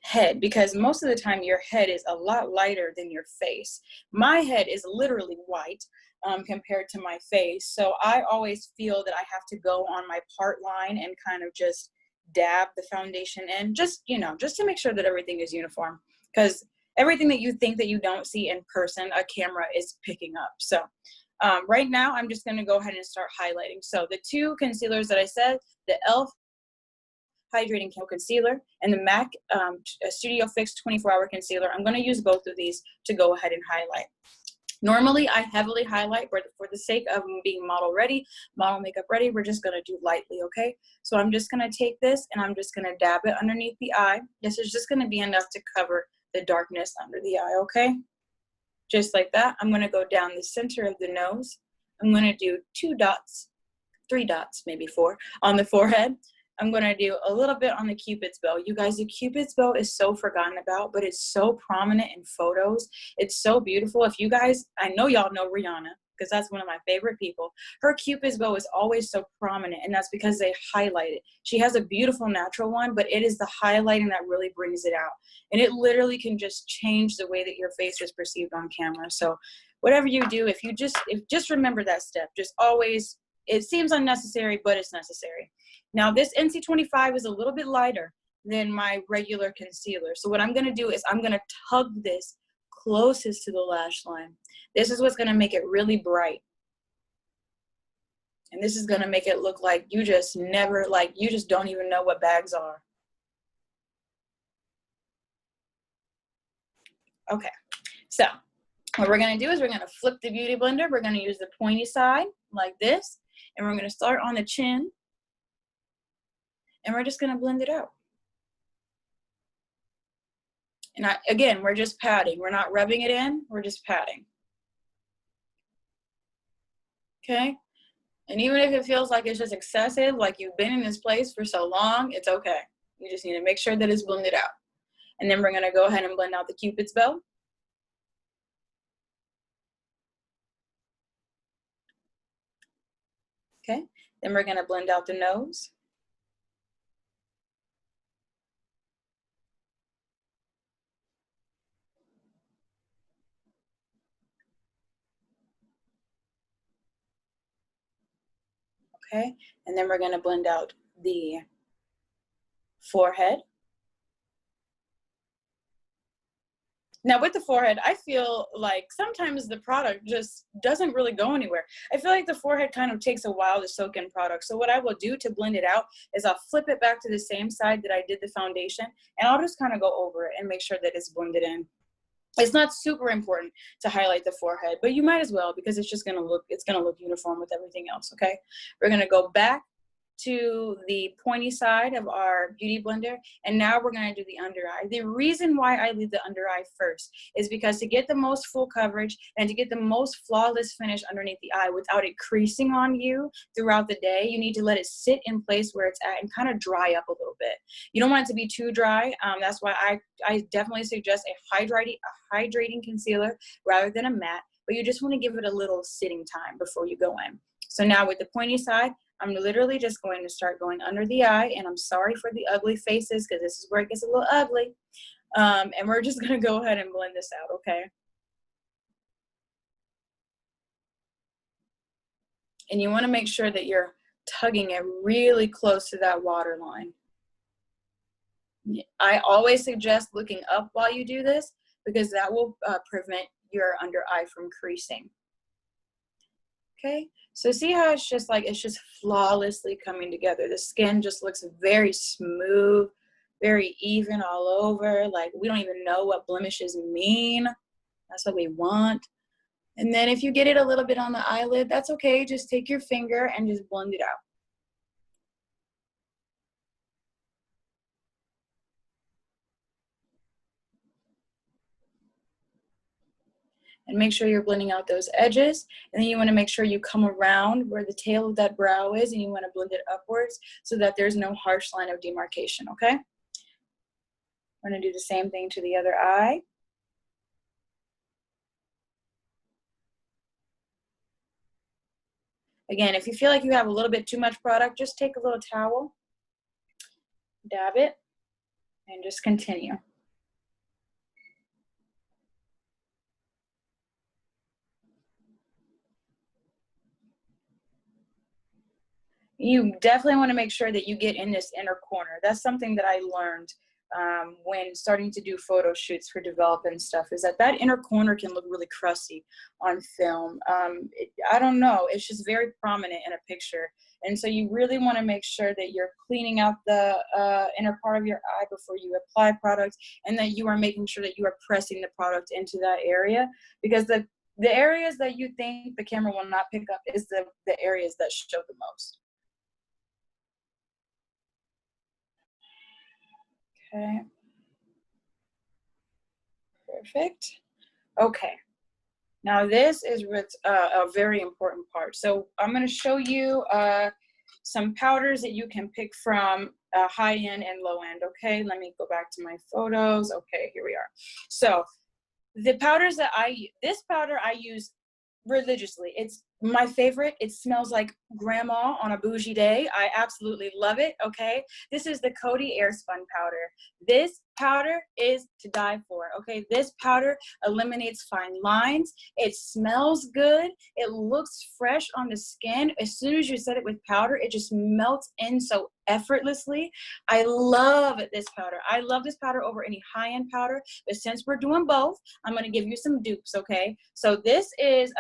head, because most of the time your head is a lot lighter than your face. My head is literally white compared to my face. So I always feel that I have to go on my part line and kind of just dab the foundation in, just to make sure that everything is uniform, because everything that you think that you don't see in person, a camera is picking up. So right now I'm just going to go ahead and start highlighting. So the two concealers that I said, the e.l.f. Hydrating Concealer and the MAC Studio Fix 24-Hour Concealer, I'm going to use both of these to go ahead and highlight. Normally, I heavily highlight, but for the sake of being model makeup ready, we're just going to do lightly, okay? So I'm just going to take this and I'm just going to dab it underneath the eye. This is just going to be enough to cover the darkness under the eye, okay? Just like that. I'm going to go down the center of the nose. I'm going to do 2 dots, 3 dots, maybe 4, on the forehead. I'm going to do a little bit on the Cupid's bow. You guys, the Cupid's bow is so forgotten about, but it's so prominent in photos. It's so beautiful. If you guys, I know y'all know Rihanna, because that's one of my favorite people. Her Cupid's bow is always so prominent, and that's because they highlight it. She has a beautiful natural one, but it is the highlighting that really brings it out. And it literally can just change the way that your face is perceived on camera. So whatever you do, if just remember that step. Just always, it seems unnecessary, but it's necessary. Now this NC25 is a little bit lighter than my regular concealer. So what I'm going to do is I'm going to tug this closest to the lash line. This is what's going to make it really bright. And this is going to make it look like you just don't even know what bags are. Okay, so what we're going to do is we're going to flip the Beauty Blender. We're going to use the pointy side like this, and we're going to start on the chin, and we're just going to blend it out. And again, we're just patting. We're not rubbing it in. We're just patting. Okay? And even if it feels like it's just excessive, like you've been in this place for so long, it's okay. You just need to make sure that it's blended out. And then we're going to go ahead and blend out the Cupid's bow. Okay? Then we're going to blend out the nose. Okay, and then we're going to blend out the forehead. Now with the forehead, I feel like sometimes the product just doesn't really go anywhere. I feel like the forehead kind of takes a while to soak in product. So what I will do to blend it out is I'll flip it back to the same side that I did the foundation, and I'll just kind of go over it and make sure that it's blended in. It's not super important to highlight the forehead, but you might as well, because it's just going to look uniform with everything else, okay? We're going to go back to the pointy side of our Beauty Blender, and now we're going to do the under eye. The reason why I leave the under eye first is because to get the most full coverage and to get the most flawless finish underneath the eye without it creasing on you throughout the day, you need to let it sit in place where it's at and kind of dry up a little bit. You don't want it to be too dry. That's why I definitely suggest a hydrating concealer rather than a matte. but you just want to give it a little sitting time before you go in. So now with the pointy side, I'm literally just going to start going under the eye, and I'm sorry for the ugly faces because this is where it gets a little ugly. And we're just going to go ahead and blend this out, okay? And you want to make sure that you're tugging it really close to that water line. I always suggest looking up while you do this because that will prevent your under eye from creasing. Okay, so see how it's just flawlessly coming together. The skin just looks very smooth, very even all over. Like we don't even know what blemishes mean. That's what we want. And then if you get it a little bit on the eyelid, that's okay. Just take your finger and just blend it out. And make sure you're blending out those edges. And then you want to make sure you come around where the tail of that brow is, and you want to blend it upwards so that there's no harsh line of demarcation, okay? We're going to do the same thing to the other eye. Again, if you feel like you have a little bit too much product, just take a little towel, dab it, and just continue. You definitely want to make sure that you get in this inner corner. That's something that I learned when starting to do photo shoots for developing stuff, is that inner corner can look really crusty on film. I don't know, it's just very prominent in a picture. And so you really want to make sure that you're cleaning out the inner part of your eye before you apply product, and that you are making sure that you are pressing the product into that area, because the areas that you think the camera will not pick up is the areas that show the most. Okay. Perfect. Okay. Now this is a very important part. So I'm going to show you some powders that you can pick from high end and low end. Okay. Let me go back to my photos. Okay, here we are. So the powders that this powder I use religiously. It's my favorite. It smells like grandma on a bougie day. I absolutely love it. Okay. This is the Coty Airspun powder. This powder is to die for. Okay. This powder eliminates fine lines. It smells good. It looks fresh on the skin. As soon as you set it with powder, it just melts in so effortlessly. I love this powder. I love this powder over any high-end powder, but since we're doing both, I'm going to give you some dupes. Okay. So this is,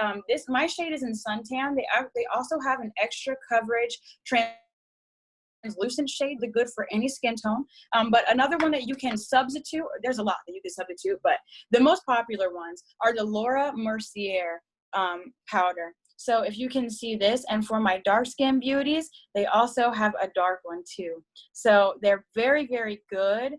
my shade is in suntan. They also have an extra coverage translucent shade, the good for any skin tone. But another one that you can substitute, there's a lot that you can substitute, but the most popular ones are the Laura Mercier powder. So if you can see this, and for my dark skin beauties, they also have a dark one too. So they're very, very good.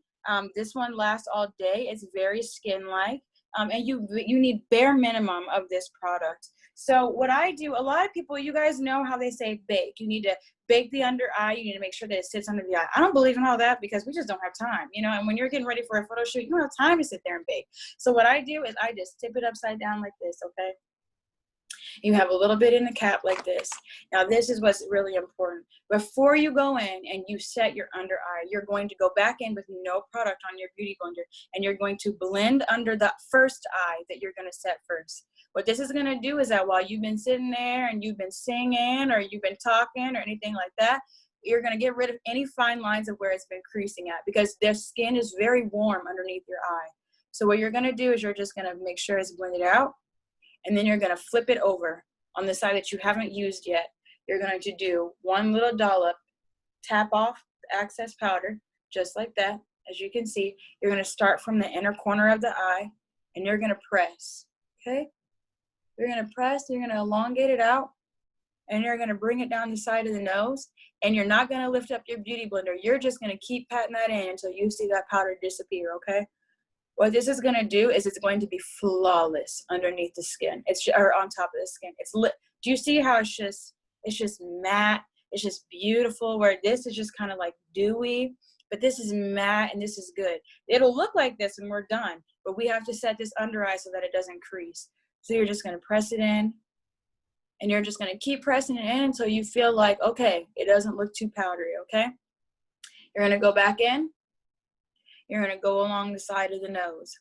This one lasts all day. It's very skin-like. And you need bare minimum of this product. So what I do, a lot of people, you guys know how they say bake. You need to bake the under eye. You need to make sure that it sits under the eye. I don't believe in all that because we just don't have time, you know, and when you're getting ready for a photo shoot, you don't have time to sit there and bake. So what I do is I just tip it upside down like this, okay? You have a little bit in the cap like this. Now this is what's really important. Before you go in and you set your under eye, you're going to go back in with no product on your beauty blender, and you're going to blend under that first eye that you're going to set first. What this is going to do is that while you've been sitting there and you've been singing or you've been talking or anything like that, you're going to get rid of any fine lines of where it's been creasing at, because their skin is very warm underneath your eye. So what you're going to do is you're just going to make sure it's blended out. And then you're going to flip it over on the side that you haven't used yet. You're going to do one little dollop, tap off the excess powder, just like that. As you can see, you're going to start from the inner corner of the eye, and you're going to press, okay? You're going to press, you're going to elongate it out, and you're going to bring it down the side of the nose, and you're not going to lift up your beauty blender. You're just going to keep patting that in until you see that powder disappear, okay? What this is going to do is it's going to be flawless underneath the skin. Or on top of the skin. It's lit. Do you see how it's just matte? It's just beautiful, where this is just kind of like dewy, but this is matte and this is good. It'll look like this when we're done, but we have to set this under eye so that it doesn't crease. So you're just gonna press it in, and you're just gonna keep pressing it in until you feel like, okay, it doesn't look too powdery, okay? You're gonna go back in. You're gonna go along the side of the nose.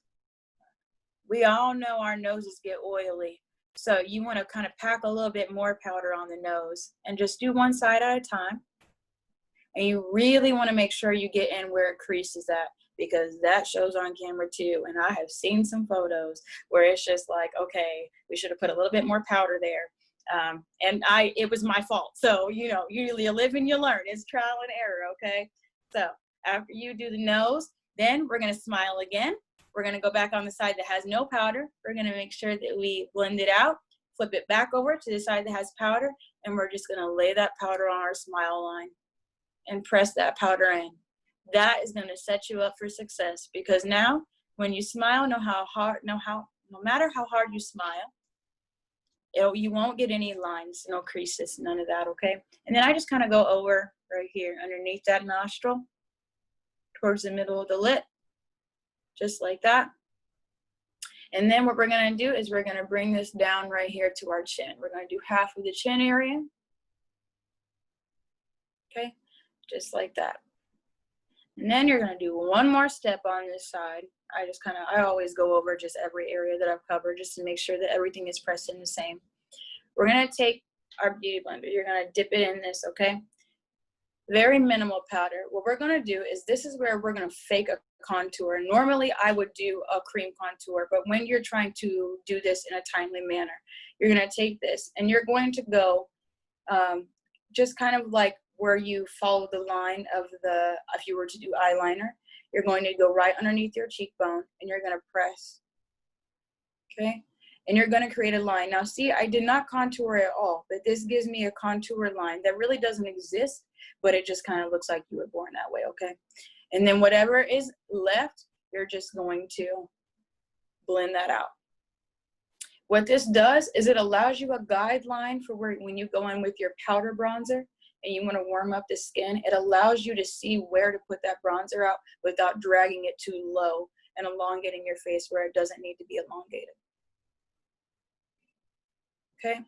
We all know our noses get oily. So you wanna kind of pack a little bit more powder on the nose and just do one side at a time. And you really wanna make sure you get in where it creases at, because that shows on camera too. And I have seen some photos where it's just like, okay, we should have put a little bit more powder there. And it was my fault. So, you know, you live and you learn. It's trial and error, okay? So after you do the nose, then we're gonna smile again. We're gonna go back on the side that has no powder. We're gonna make sure that we blend it out, flip it back over to the side that has powder, and we're just gonna lay that powder on our smile line and press that powder in. That is gonna set you up for success, because now when you smile, no matter how hard you smile, you won't get any lines, no creases, none of that, okay? And then I just kind of go over right here underneath that nostril towards the middle of the lip, just like that. And then what we're gonna do is we're gonna bring this down right here to our chin. We're gonna do half of the chin area, okay? Just like that. And then you're gonna do one more step on this side. I always go over just every area that I've covered just to make sure that everything is pressed in the same. We're gonna take our beauty blender. You're gonna dip it in this, okay? Very minimal powder. What we're gonna do is this is where we're gonna fake a contour. Normally I would do a cream contour, but when you're trying to do this in a timely manner, you're gonna take this and you're going to go just kind of like where you follow the line of if you were to do eyeliner, you're going to go right underneath your cheekbone and you're gonna press, okay? And you're gonna create a line. Now see, I did not contour at all, but this gives me a contour line that really doesn't exist, but it just kind of looks like you were born that way, okay? And then whatever is left, you're just going to blend that out. What this does is it allows you a guideline for when you go in with your powder bronzer and you want to warm up the skin, it allows you to see where to put that bronzer out without dragging it too low and elongating your face where it doesn't need to be elongated. Okay?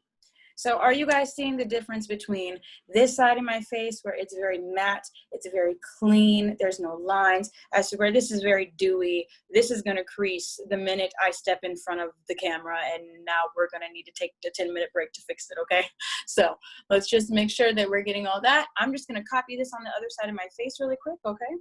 So are you guys seeing the difference between this side of my face where it's very matte, it's very clean, there's no lines, as to where this is very dewy, this is gonna crease the minute I step in front of the camera, and now we're gonna need to take the 10-minute break to fix it, okay? So let's just make sure that we're getting all that. I'm just gonna copy this on the other side of my face really quick, okay?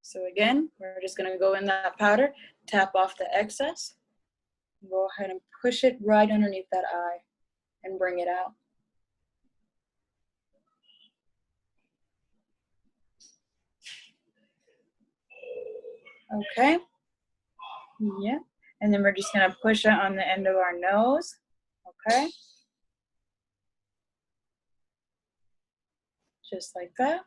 So again, we're just gonna go in that powder, tap off the excess, go ahead and push it right underneath that eye and bring it out. Okay, yeah, and then we're just gonna push it on the end of our nose, okay? Just like that.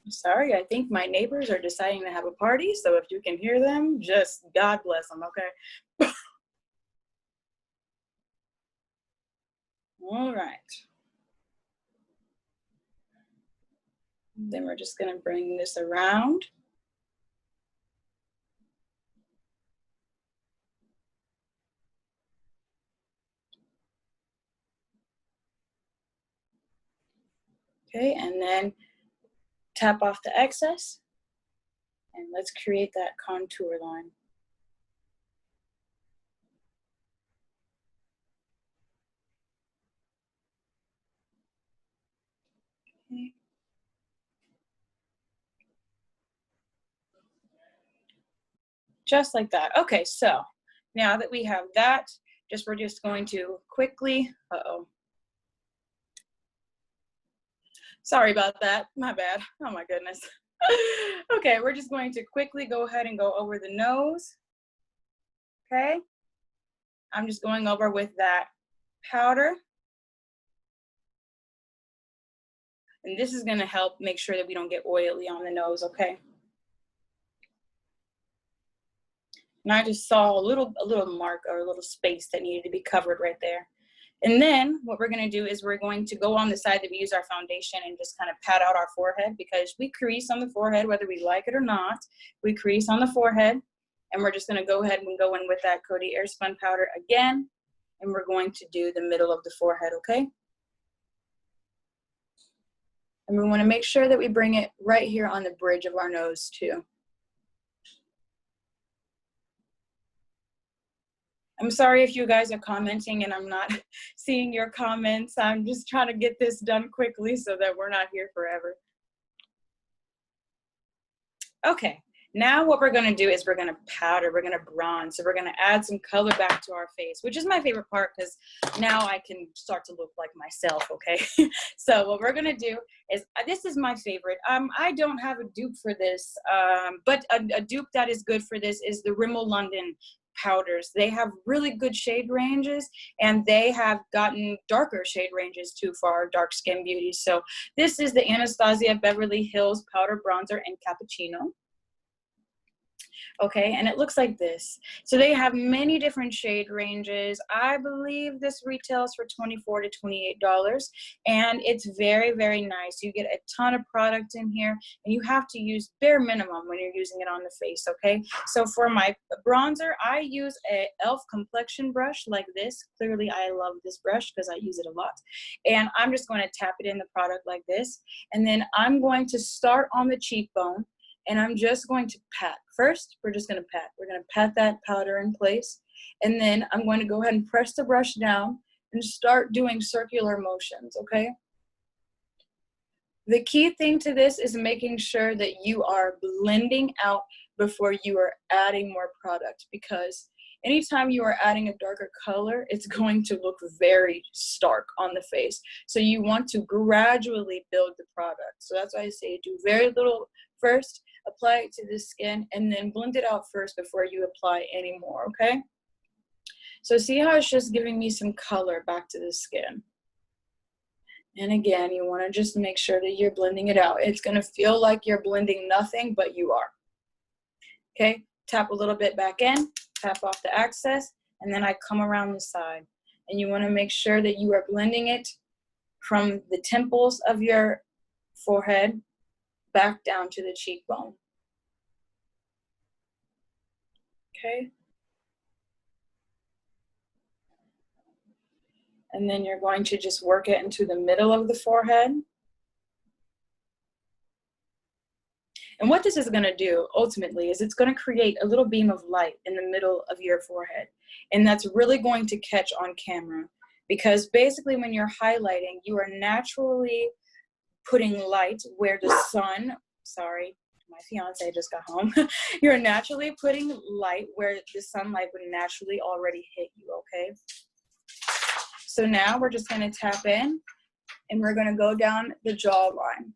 Sorry, I think my neighbors are deciding to have a party, so if you can hear them, just God bless them, okay? All right. Then we're just gonna bring this around. Okay, and then tap off the excess, and let's create that contour line. Okay. Just like that. Okay, so now that we have that, we're just going to quickly, sorry about that, my bad, oh my goodness. Okay, we're just going to quickly go ahead and go over the nose, okay? I'm just going over with that powder. And this is gonna help make sure that we don't get oily on the nose, okay? And I just saw a little mark or a little space that needed to be covered right there. And then what we're going to do is we're going to go on the side that we use our foundation and just kind of pat out our forehead, because we crease on the forehead, whether we like it or not. We crease on the forehead, and we're just going to go ahead and go in with that Coty Airspun powder again, and we're going to do the middle of the forehead, okay? And we want to make sure that we bring it right here on the bridge of our nose too. I'm sorry if you guys are commenting and I'm not seeing your comments. I'm just trying to get this done quickly so that we're not here forever. Okay, now what we're gonna do is we're gonna powder, we're gonna bronze. So we're gonna add some color back to our face, which is my favorite part because now I can start to look like myself, okay? So what we're gonna do is, this is my favorite. I don't have a dupe for this, but a dupe that is good for this is the Rimmel London powders. They have really good shade ranges, and they have gotten darker shade ranges too for our dark skin beauties. So this is the Anastasia Beverly Hills Powder Bronzer in Cappuccino. Okay, and it looks like this. So they have many different shade ranges. I believe this retails for $24 to $28, and it's very, very nice. You get a ton of product in here, and you have to use bare minimum when you're using it on the face, okay? So for my bronzer, I use a e.l.f. complexion brush like this. Clearly, I love this brush because I use it a lot. And I'm just going to tap it in the product like this, and then I'm going to start on the cheekbone, and I'm just going to pat. First, we're just gonna pat. We're gonna pat that powder in place, and then I'm going to go ahead and press the brush down and start doing circular motions, okay? The key thing to this is making sure that you are blending out before you are adding more product, because anytime you are adding a darker color, it's going to look very stark on the face. So you want to gradually build the product. So that's why I say do very little first, apply it to the skin, and then blend it out first before you apply any more, okay? So see how it's just giving me some color back to the skin. And again, you want to just make sure that you're blending it out. It's going to feel like you're blending nothing, but you are. Okay, tap a little bit back in, tap off the excess, and then I come around the side. And you want to make sure that you are blending it from the temples of your forehead back down to the cheekbone. Okay. And then you're going to just work it into the middle of the forehead. And what this is going to do ultimately is it's going to create a little beam of light in the middle of your forehead. And that's really going to catch on camera, because basically when you're highlighting, you are naturally putting light where the sun, sorry, my fiance just got home. You're naturally putting light where the sunlight would naturally already hit you, okay? So now we're just going to tap in, and we're going to go down the jawline.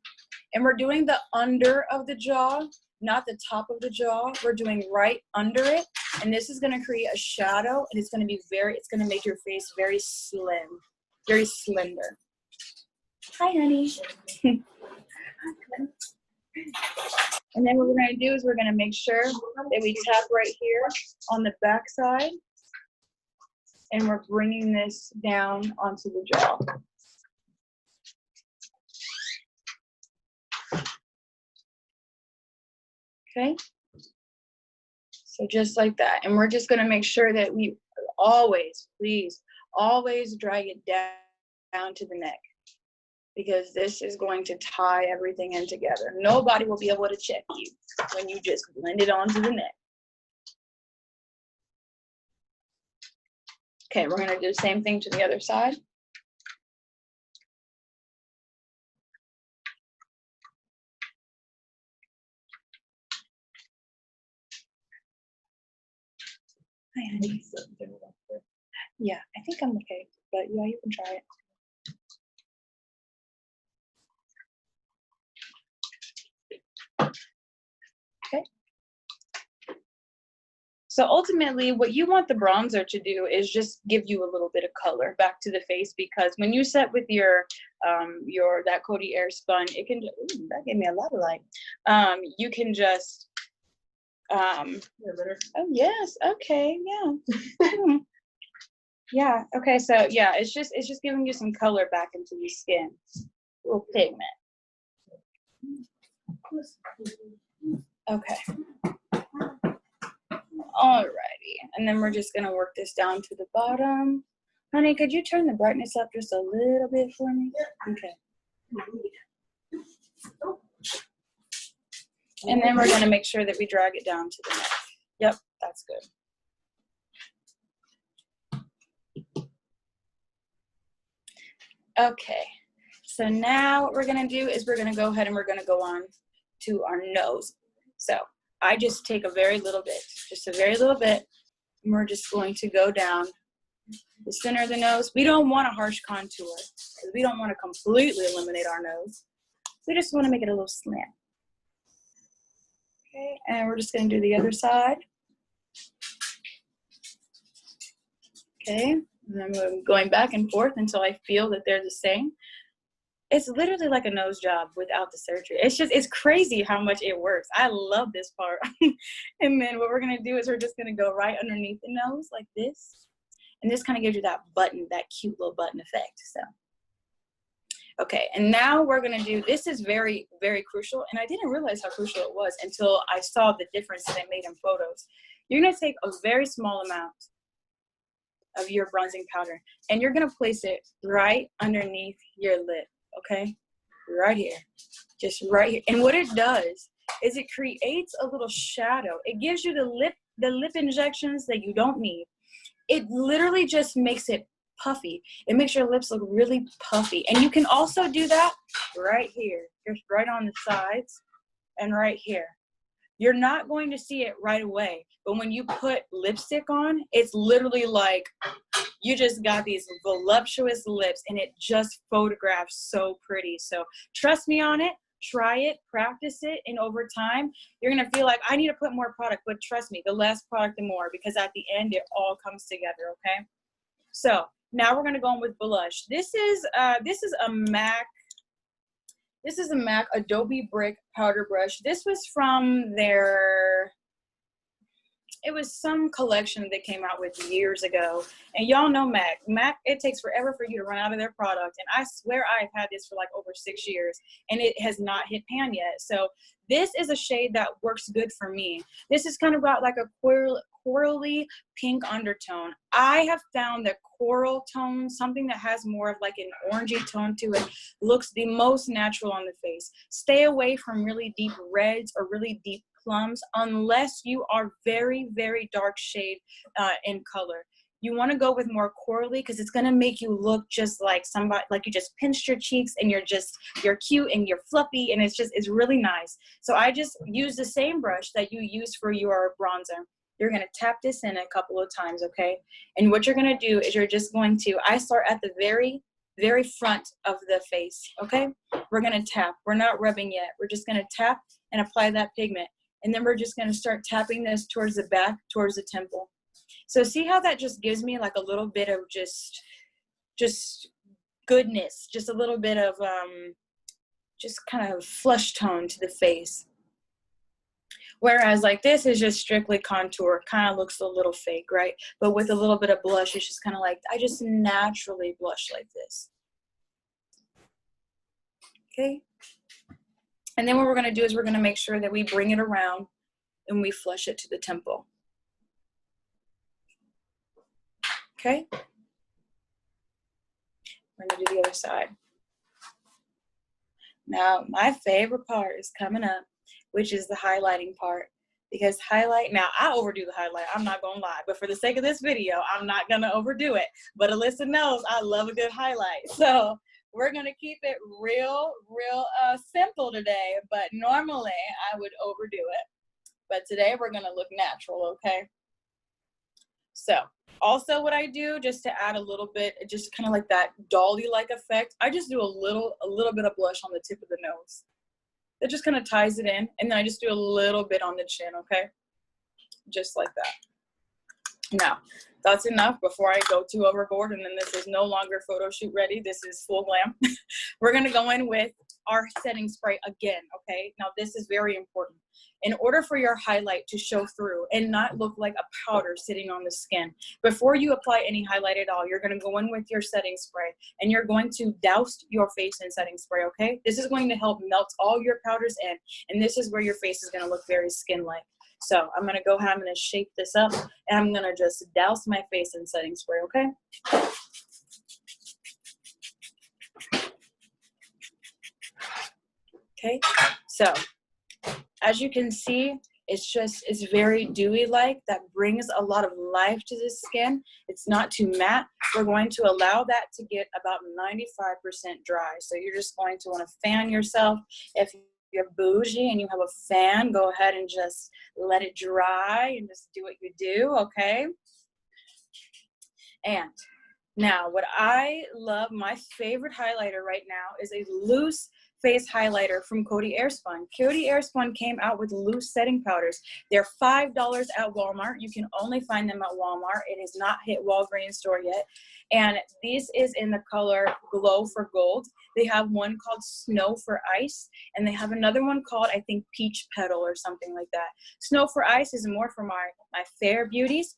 And we're doing the under of the jaw, not the top of the jaw. We're doing right under it. And this is going to create a shadow, and it's going to be it's going to make your face very slim, very slender. Hi, honey. And then what we're going to do is we're going to make sure that we tap right here on the back side, and we're bringing this down onto the jaw. Okay, so just like that. And we're just going to make sure that we always, please, always drag it down to the neck, because this is going to tie everything in together. Nobody will be able to check you when you just blend it onto the neck. Okay, we're going to do the same thing to the other side. Hi, honey. Yeah, I think I'm okay, but yeah, you can try it. Okay. So ultimately, what you want the bronzer to do is just give you a little bit of color back to the face, because when you set with your that Coty Airspun, it can, ooh, that gave me a lot of light. You can just oh yes, okay, yeah. Yeah, okay, so yeah, it's just giving you some color back into your skin. A little pigment. Okay. Alrighty. And then we're just gonna work this down to the bottom. Honey, could you turn the brightness up just a little bit for me? Okay. And then we're gonna make sure that we drag it down to the neck. Yep, that's good. Okay, so now what we're gonna do is we're gonna go ahead and we're gonna go on to our nose. So I just take a very little bit, just a very little bit, and we're just going to go down the center of the nose. We don't want a harsh contour, because we don't want to completely eliminate our nose. We just want to make it a little slant. Okay, and we're just gonna do the other side. Okay, and then we're going back and forth until I feel that they're the same. It's literally like a nose job without the surgery. It's crazy how much it works. I love this part. And then what we're gonna do is we're just gonna go right underneath the nose like this. And this kind of gives you that button, that cute little button effect, so. Okay, and now we're gonna do, this is very, very crucial, and I didn't realize how crucial it was until I saw the difference that it made in photos. You're gonna take a very small amount of your bronzing powder, and you're gonna place it right underneath your lip, okay? Right here, just right here. And what it does is it creates a little shadow. It gives you the lip injections that you don't need. It literally just makes it puffy. It makes your lips look really puffy. And you can also do that right here, just right on the sides and right here. You're not going to see it right away, but when you put lipstick on, it's literally like you just got these voluptuous lips, and it just photographs so pretty. So trust me on it, try it, practice it, and over time, you're gonna feel like I need to put more product, but trust me, the less product, the more, because at the end, it all comes together, okay? So now we're gonna go in with blush. This is a MAC Adobe Brick powder brush. This was from it was some collection they came out with years ago. And y'all know MAC. MAC, it takes forever for you to run out of their product. And I swear I've had this for like over 6 years, and it has not hit pan yet. So this is a shade that works good for me. This has kind of got like a corally pink undertone. I have found that coral tone, something that has more of like an orangey tone to it, looks the most natural on the face. Stay away from really deep reds or really deep plums unless you are very, very dark shade in color. You want to go with more corally because it's going to make you look just like somebody, like you just pinched your cheeks and you're cute and you're fluffy, and it's really nice. So I just use the same brush that you use for your bronzer. You're going to tap this in a couple of times, okay? And what you're going to do is you're just going to, I start at the very, very front of the face, okay? We're going to tap. We're not rubbing yet. We're just going to tap and apply that pigment. And then we're just going to start tapping this towards the back, towards the temple. So see how that just gives me like a little bit of just goodness, just a little bit of just kind of flush tone to the face. Whereas like this is just strictly contour, kind of looks a little fake, right? But with a little bit of blush, it's just kind of like, I just naturally blush like this. Okay. And then what we're going to do is we're going to make sure that we bring it around and we flush it to the temple. Okay. We're going to do the other side. Now, my favorite part is coming up, which is the highlighting part. Because now I overdo the highlight, I'm not going to lie. But for the sake of this video, I'm not going to overdo it. But Alyssa knows I love a good highlight. So we're going to keep it real simple today, but normally I would overdo it. But today we're going to look natural, okay? So also what I do, just to add a little bit, just kind of like that dolly-like effect, I just do a little bit of blush on the tip of the nose. That just kind of ties it in, and then I just do a little bit on the chin, okay? Just like that. Now, that's enough before I go too overboard, and then this is no longer photo shoot ready. This is full glam. We're gonna go in with our setting spray again, okay? Now this is very important. In order for your highlight to show through and not look like a powder sitting on the skin, before you apply any highlight at all, you're gonna go in with your setting spray and you're going to douse your face in setting spray, okay? This is going to help melt all your powders in, and this is where your face is gonna look very skin-like. So I'm gonna go ahead, I'm gonna shape this up, and I'm gonna just douse my face in setting spray, okay? Okay, so as you can see, it's very dewy like. That brings a lot of life to the skin. It's not too matte. We're going to allow that to get about 95% dry. So you're just going to want to fan yourself. If you're bougie and you have a fan, go ahead and just let it dry and just do what you do, okay? And now what I love, my favorite highlighter right now is a loose face highlighter from Coty Airspun. Coty Airspun came out with loose setting powders. They're $5 at Walmart. You can only find them at Walmart. It has not hit Walgreens store yet. And this is in the color Glow for Gold. They have one called Snow for Ice, and they have another one called, I think, Peach Petal or something like that. Snow for Ice is more for my fair beauties.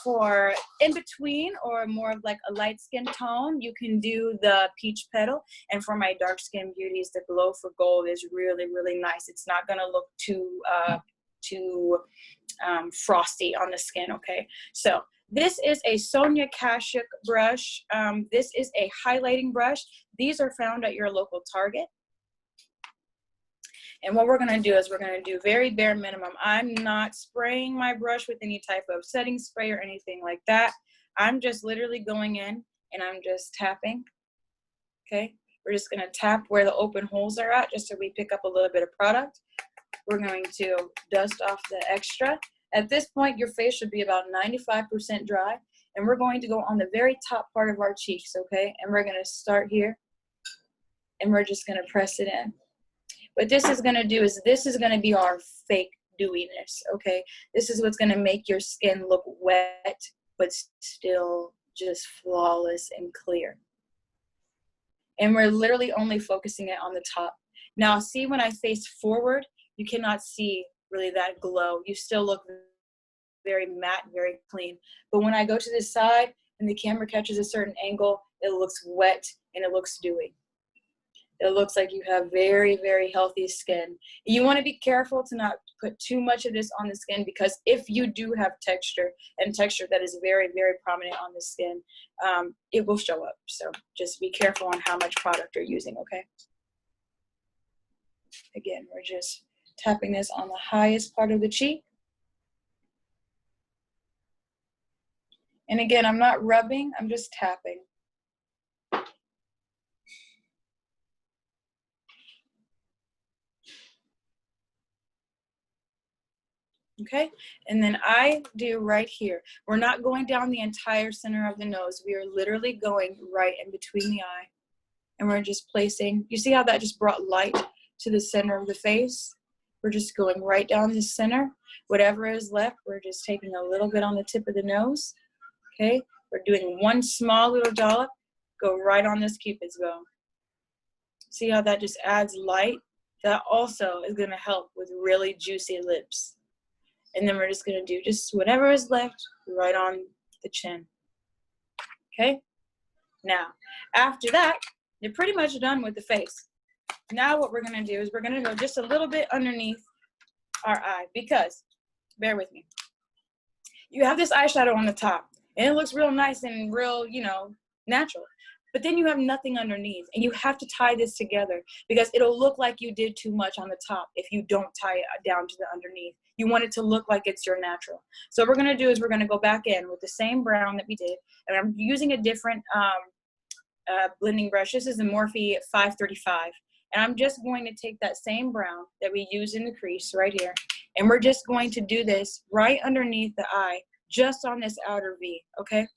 For in between or more of like a light skin tone, you can do the Peach Petal. And for my dark skin beauties, the Glow for Gold is really, really nice. It's not gonna look too frosty on the skin, okay? So this is a Sonia Kashuk brush. This is a highlighting brush. These are found at your local Target. And what we're gonna do is we're gonna do very bare minimum. I'm not spraying my brush with any type of setting spray or anything like that. I'm just literally going in and I'm just tapping, okay? We're just gonna tap where the open holes are at just so we pick up a little bit of product. We're going to dust off the extra. At this point, your face should be about 95% dry. And we're going to go on the very top part of our cheeks, okay? And we're gonna start here and we're just gonna press it in. What this is going to do is this is going to be our fake dewiness, okay? This is what's going to make your skin look wet, but still just flawless and clear. And we're literally only focusing it on the top. Now, see when I face forward, you cannot see really that glow. You still look very matte, very clean. But when I go to the side and the camera catches a certain angle, it looks wet and it looks dewy. It looks like you have very, very healthy skin. You want to be careful to not put too much of this on the skin, because if you do have texture, and texture that is very, very prominent on the skin, it will show up. So just be careful on how much product you're using, okay? Again, we're just tapping this on the highest part of the cheek. And again, I'm not rubbing, I'm just tapping. Okay, and then I do right here. We're not going down the entire center of the nose. We are literally going right in between the eye. And we're just placing, you see how that just brought light to the center of the face? We're just going right down the center. Whatever is left, we're just taking a little bit on the tip of the nose. Okay, we're doing one small little dollop, go right on this Cupid's bow. See how that just adds light? That also is gonna help with really juicy lips. And then we're just gonna do just whatever is left right on the chin. Okay? Now, after that, you're pretty much done with the face. Now what we're gonna do is we're gonna go just a little bit underneath our eye, because, bear with me, you have this eyeshadow on the top and it looks real nice and real, you know, natural. But then you have nothing underneath, and you have to tie this together, because it'll look like you did too much on the top if you don't tie it down to the underneath. You want it to look like it's your natural. So what we're gonna do is we're gonna go back in with the same brown that we did, and I'm using a different blending brush. This is the Morphe 535. And I'm just going to take that same brown that we use in the crease right here, and we're just going to do this right underneath the eye, just on this outer V, okay?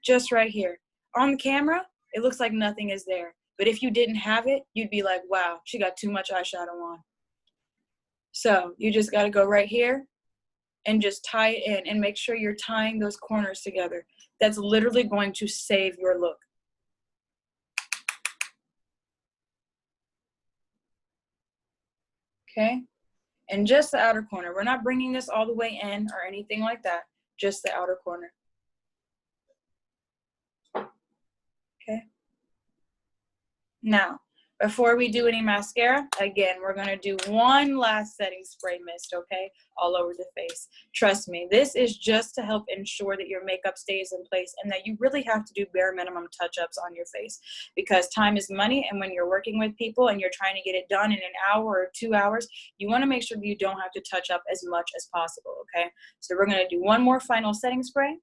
Just right here. On the camera, it looks like nothing is there. But if you didn't have it, you'd be like, wow, she got too much eyeshadow on. So you just gotta go right here and just tie it in, and make sure you're tying those corners together. That's literally going to save your look. okay? And just the outer corner. We're not bringing this all the way in or anything like that, just the outer corner. Okay. Now, before we do any mascara, again, we're gonna do one last setting spray mist, okay? All over the face. Trust me, this is just to help ensure that your makeup stays in place and that you really have to do bare minimum touch-ups on your face, because time is money, and when you're working with people and you're trying to get it done in an hour or 2 hours, you wanna make sure that you don't have to touch up as much as possible, okay? So we're gonna do one more final setting spray.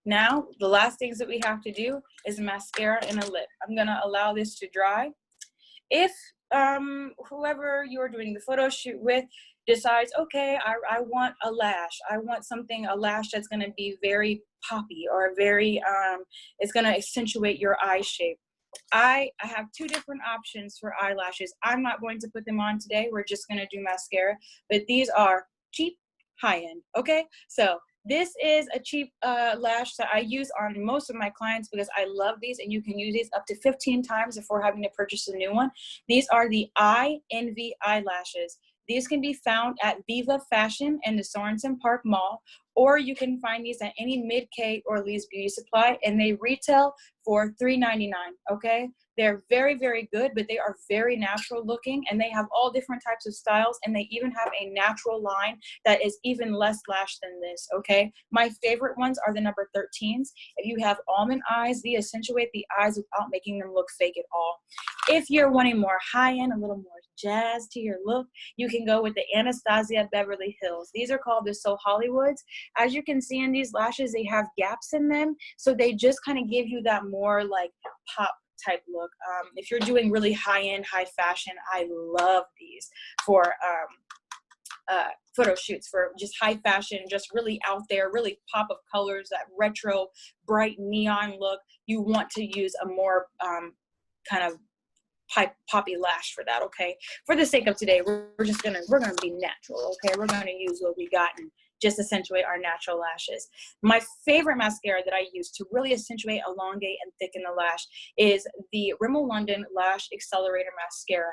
Now, the last things that we have to do is mascara and a lip. I'm gonna allow this to dry. If whoever you're doing the photo shoot with decides, okay, I want a lash. I want a lash that's gonna be very poppy or very, it's gonna accentuate your eye shape. I have two different options for eyelashes. I'm not going to put them on today. We're just gonna do mascara, but these are cheap, high-end, okay? So this is a cheap lash that I use on most of my clients because I love these, and you can use these up to 15 times before having to purchase a new one. These are the Eye Envy eyelashes. These can be found at Viva Fashion in the Sorensen Park Mall, or you can find these at any Mid-K or Lee's Beauty Supply, and they retail for $3.99, okay? They're very, very good, but they are very natural looking, and they have all different types of styles, and they even have a natural line that is even less lash than this, okay? My favorite ones are the number 13s. If you have almond eyes, they accentuate the eyes without making them look fake at all. If you're wanting more high-end, a little more jazz to your look, you can go with the Anastasia Beverly Hills. These are called the So Hollywoods. As you can see in these lashes, they have gaps in them, so they just kind of give you that more like pop type look. If you're doing really high-end, high fashion, I love these for photo shoots, for just high fashion, just really out there, really pop of colors, that retro, bright neon look. You want to use a more kind of poppy lash for that, okay? For the sake of today, we're gonna be natural, okay? We're gonna use what we got and just accentuate our natural lashes. My favorite mascara that I use to really accentuate, elongate, and thicken the lash is the Rimmel London Lash Accelerator Mascara.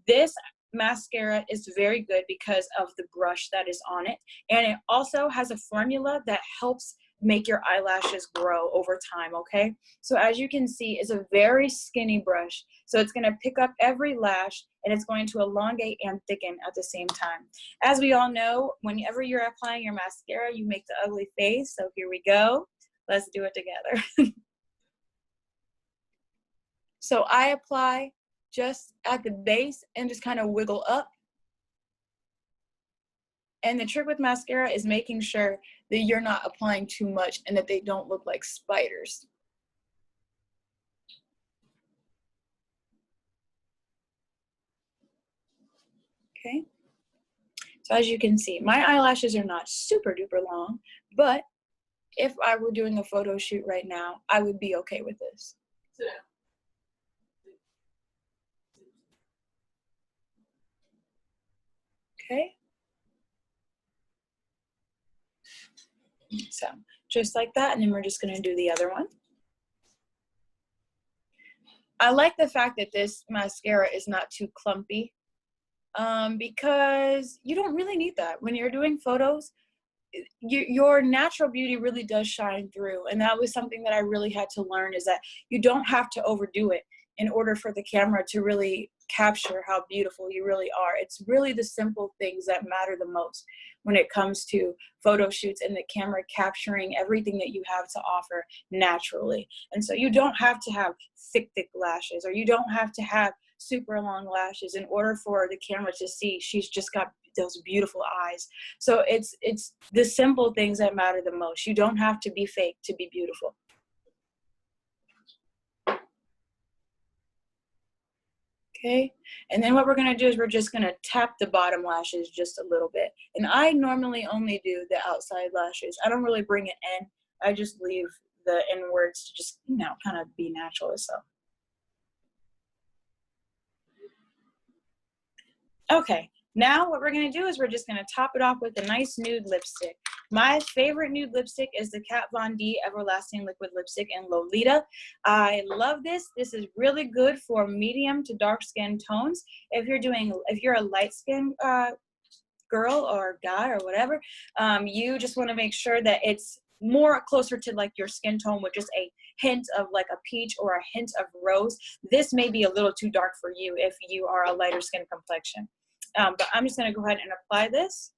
This mascara is very good because of the brush that is on it, and it also has a formula that helps make your eyelashes grow over time, okay? So as you can see, it's a very skinny brush. So it's gonna pick up every lash, and it's going to elongate and thicken at the same time. As we all know, whenever you're applying your mascara, you make the ugly face. So here we go. Let's do it together. So I apply just at the base and just kind of wiggle up. And the trick with mascara is making sure that you're not applying too much and that they don't look like spiders. Okay. So as you can see, my eyelashes are not super duper long, but if I were doing a photo shoot right now, I would be okay with this. Okay. So just like that, and then we're just gonna do the other one. I like the fact that this mascara is not too clumpy because you don't really need that. When you're doing photos, your natural beauty really does shine through. And that was something that I really had to learn, is that you don't have to overdo it in order for the camera to really capture how beautiful you really are. It's really the simple things that matter the most when it comes to photo shoots and the camera capturing everything that you have to offer naturally. And so you don't have to have thick lashes, or you don't have to have super long lashes in order for the camera to see she's just got those beautiful eyes. So it's the simple things that matter the most. You don't have to be fake to be beautiful. Okay, and then what we're gonna do is we're just gonna tap the bottom lashes just a little bit. And I normally only do the outside lashes. I don't really bring it in. I just leave the inwards to just, you know, kind of be natural or so. Okay, Now what we're gonna do is we're just gonna top it off with a nice nude lipstick. My favorite nude lipstick is the Kat Von D Everlasting Liquid Lipstick in Lolita. I love this. This is really good for medium to dark skin tones. If you're a light skin girl or guy or whatever, you just want to make sure that it's more closer to like your skin tone with just a hint of like a peach or a hint of rose. This may be a little too dark for you if you are a lighter skin complexion. But I'm just going to go ahead and apply this.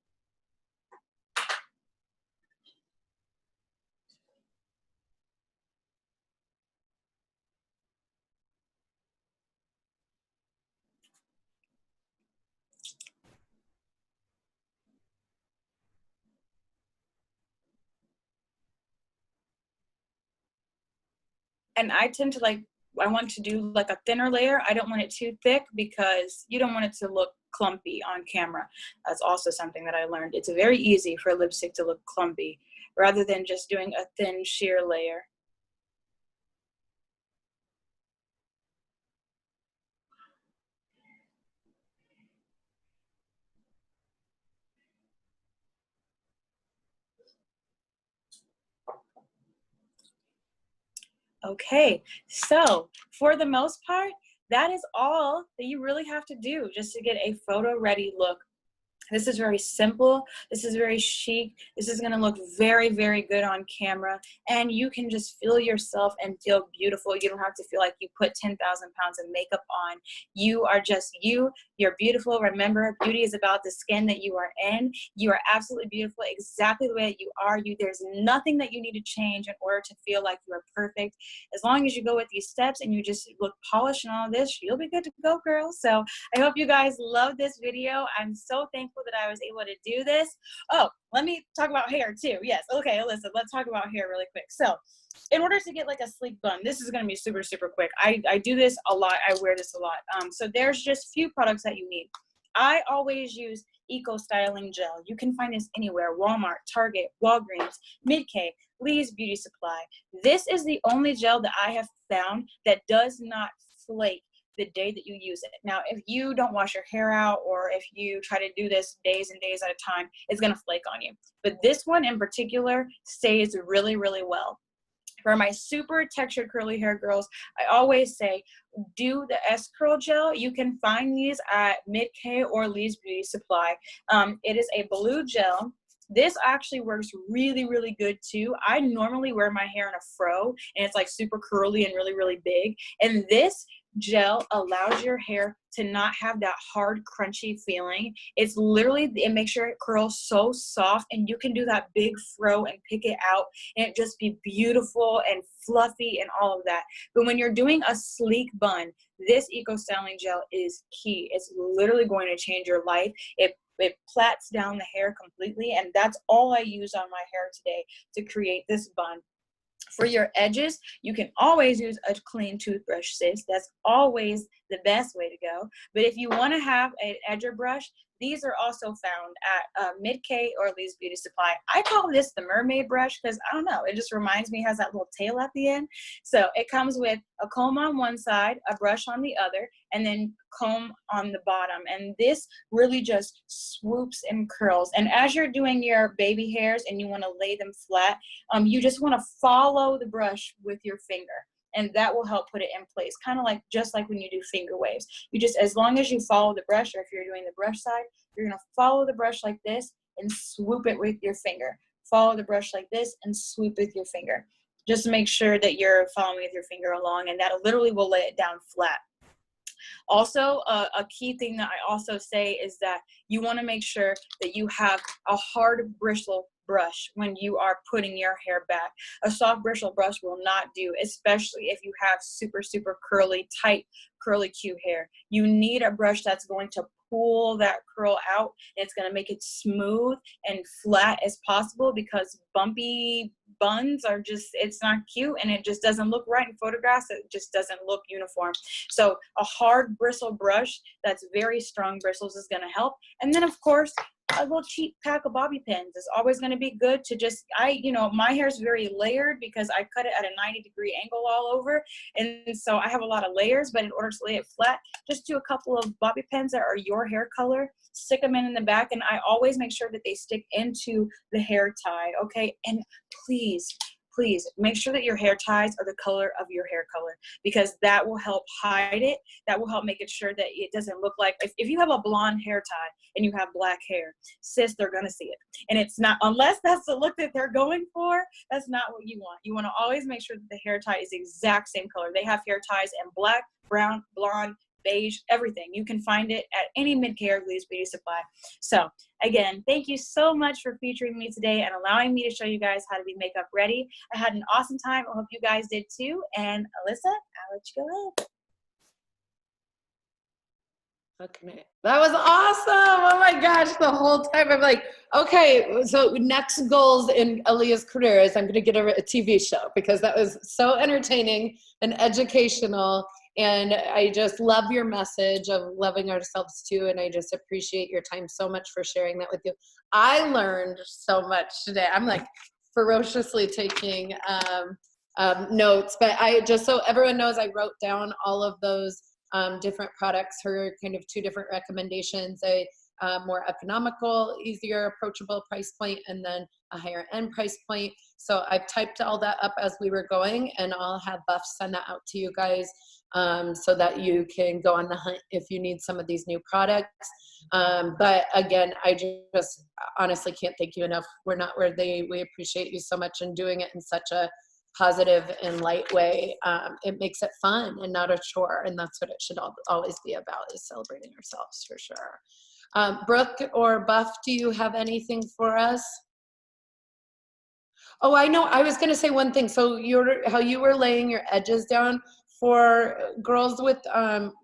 And I tend to I want to do like a thinner layer. I don't want it too thick because you don't want it to look clumpy on camera. That's also something that I learned. It's very easy for lipstick to look clumpy rather than just doing a thin sheer layer. Okay, so for the most part, that is all that you really have to do just to get a photo ready look. This is very simple. This is very chic. This is gonna look very, very good on camera. And you can just feel yourself and feel beautiful. You don't have to feel like you put 10,000 pounds of makeup on. You are just you. You're beautiful. Remember, beauty is about the skin that you are in. You are absolutely beautiful exactly the way that you are. There's nothing that you need to change in order to feel like you are perfect. As long as you go with these steps and you just look polished and all this, you'll be good to go, girl. So I hope you guys love this video. I'm so thankful that I was able to do this. Oh, let me talk about hair too. Yes, okay, Alyssa, let's talk about hair really quick. So in order to get like a sleek bun, this is gonna be super, super quick. I do this a lot, I wear this a lot. So there's just few products that you need. I always use Eco Styling Gel. You can find this anywhere, Walmart, Target, Walgreens, Mid-K, Lee's Beauty Supply. This is the only gel that I have found that does not flake the day that you use it. Now, if you don't wash your hair out or if you try to do this days and days at a time, it's gonna flake on you. But this one in particular stays really, really well. For my super textured curly hair girls, I always say, do the S-Curl gel. You can find these at Mid-K or Lee's Beauty Supply. It is a blue gel. This actually works really, really good too. I normally wear my hair in a fro and it's like super curly and really, really big. And this gel allows your hair to not have that hard, crunchy feeling. It's literally, it makes your curl so soft and you can do that big fro and pick it out and it just be beautiful and fluffy and all of that. But when you're doing a sleek bun, this Eco Styling Gel is key. It's literally going to change your life. It plats down the hair completely, and that's all I use on my hair today to create this bun. For your edges, you can always use a clean toothbrush, sis. That's always the best way to go. But if you want to have an edger brush, these are also found at Mid-K or Lee's Beauty Supply. I call this the mermaid brush because, I don't know, it just reminds me, it has that little tail at the end. So it comes with a comb on one side, a brush on the other, and then comb on the bottom. And this really just swoops and curls. And as you're doing your baby hairs and you want to lay them flat, you just want to follow the brush with your finger. And that will help put it in place, kind of like just like when you do finger waves. You just, as long as you follow the brush, or if you're doing the brush side, you're gonna follow the brush like this and swoop it with your finger. Follow the brush like this and swoop with your finger. Just make sure that you're following with your finger along, and that literally will lay it down flat. Also, a key thing that I also say is that you want to make sure that you have a hard bristle brush when you are putting your hair back. A soft bristle brush will not do, especially if you have super, super curly, tight, curly Q hair. You need a brush that's going to pull that curl out. And it's going to make it smooth and flat as possible, because bumpy buns are just, it's not cute, and it just doesn't look right in photographs. It just doesn't look uniform. So a hard bristle brush that's very strong bristles is going to help. And then of course, a little cheap pack of bobby pins is always going to be good to just, my hair is very layered because I cut it at a 90-degree angle all over. And so I have a lot of layers, but in order to lay it flat, just do a couple of bobby pins that are your hair color, stick them in the back. And I always make sure that they stick into the hair tie. Okay. And please make sure that your hair ties are the color of your hair color, because that will help hide it. That will help make it sure that it doesn't look like, if you have a blonde hair tie and you have black hair, sis, they're going to see it. And it's not, unless that's the look that they're going for, that's not what you want. You want to always make sure that the hair tie is the exact same color. They have hair ties in black, brown, blonde, beige, everything. You can find it at any mid-care Lee's Beauty Supply. So again, thank you so much for featuring me today and allowing me to show you guys how to be makeup ready. I had an awesome time. I hope you guys did too. And Alyssa, I'll let you go ahead. Okay. That was awesome. Oh my gosh. The whole time I'm like, okay, so next goals in Alia's career is I'm going to get a TV show, because that was so entertaining and educational. And I just love your message of loving ourselves too. And I just appreciate your time so much for sharing that with you. I learned so much today. I'm like ferociously taking notes, but I just, so everyone knows, I wrote down all of those different products, her kind of 2 different recommendations, a more economical, easier, approachable price point, and then a higher end price point. So I've typed all that up as we were going, and I'll have Buff send that out to you guys so that you can go on the hunt if you need some of these new products. But again, I just honestly can't thank you enough. We're not worthy. We appreciate you so much, and doing it in such a positive and light way. It makes it fun and not a chore, and that's what it should always be about, is celebrating ourselves, for sure. Brooke or Buff, do you have anything for us? Oh, I know. I was going to say one thing. So how you were laying your edges down for girls with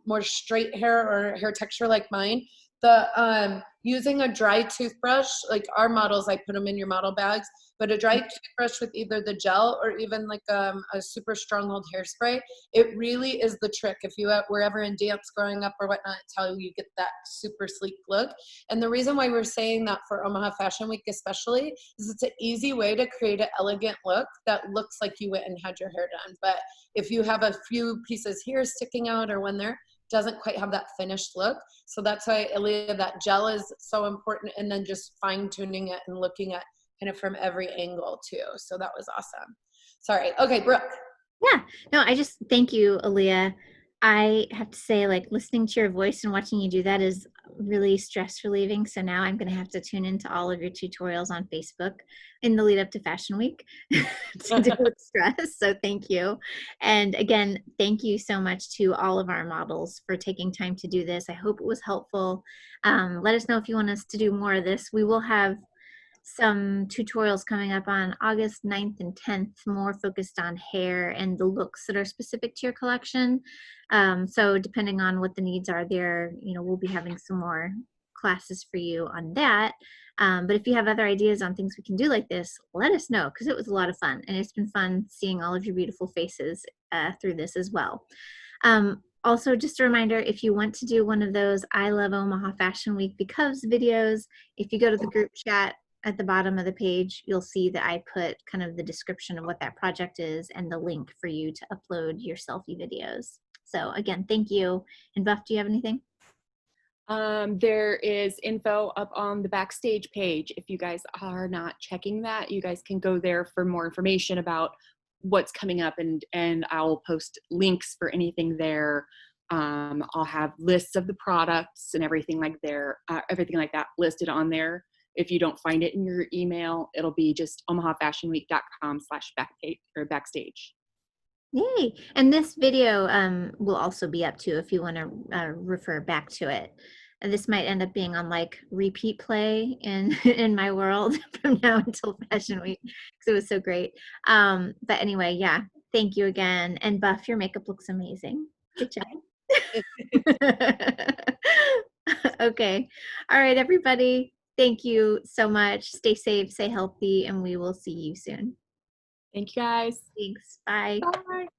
more straight hair or hair texture like mine, the using a dry toothbrush, like our models, I put them in your model bags, but a dry toothbrush with either the gel or even like a super stronghold hairspray, it really is the trick. If you were ever in dance growing up or whatnot, it's how you get that super sleek look. And the reason why we're saying that for Omaha Fashion Week especially is it's an easy way to create an elegant look that looks like you went and had your hair done. But if you have a few pieces here sticking out, or when there doesn't quite have that finished look. So that's why, Alia, that gel is so important, and then just fine tuning it and looking at kind of from every angle too. So that was awesome. Sorry. Okay, Brooke. Yeah, no, I just thank you, Alia. I have to say, like, listening to your voice and watching you do that is really stress relieving. So now I'm going to have to tune into all of your tutorials on Facebook in the lead up to Fashion Week to deal with stress. So thank you. And again, thank you so much to all of our models for taking time to do this. I hope it was helpful. Let us know if you want us to do more of this. We will have some tutorials coming up on August 9th and 10th, more focused on hair and the looks that are specific to your collection. So depending on what the needs are there, we'll be having some more classes for you on that. But if you have other ideas on things we can do like this, let us know, because it was a lot of fun, and it's been fun seeing all of your beautiful faces through this as well. Also, just a reminder, if you want to do one of those I Love Omaha Fashion Week Because videos, if you go to the group chat at the bottom of the page, you'll see that I put kind of the description of what that project is and the link for you to upload your selfie videos. So again, thank you. And Buff, do you have anything? There is info up on the Backstage page. If you guys are not checking that, you guys can go there for more information about what's coming up, and I'll post links for anything there. I'll have lists of the products and everything like that listed on there. If you don't find it in your email, it'll be just omahafashionweek.com/backpage or backstage. Yay. And this video will also be up too if you want to refer back to it. And this might end up being on like repeat play in my world from now until Fashion Week, because it was so great. But anyway, yeah, thank you again. And Buff, your makeup looks amazing. Good job. Okay. All right, everybody. Thank you so much. Stay safe, stay healthy, and we will see you soon. Thank you guys. Thanks. Bye. Bye.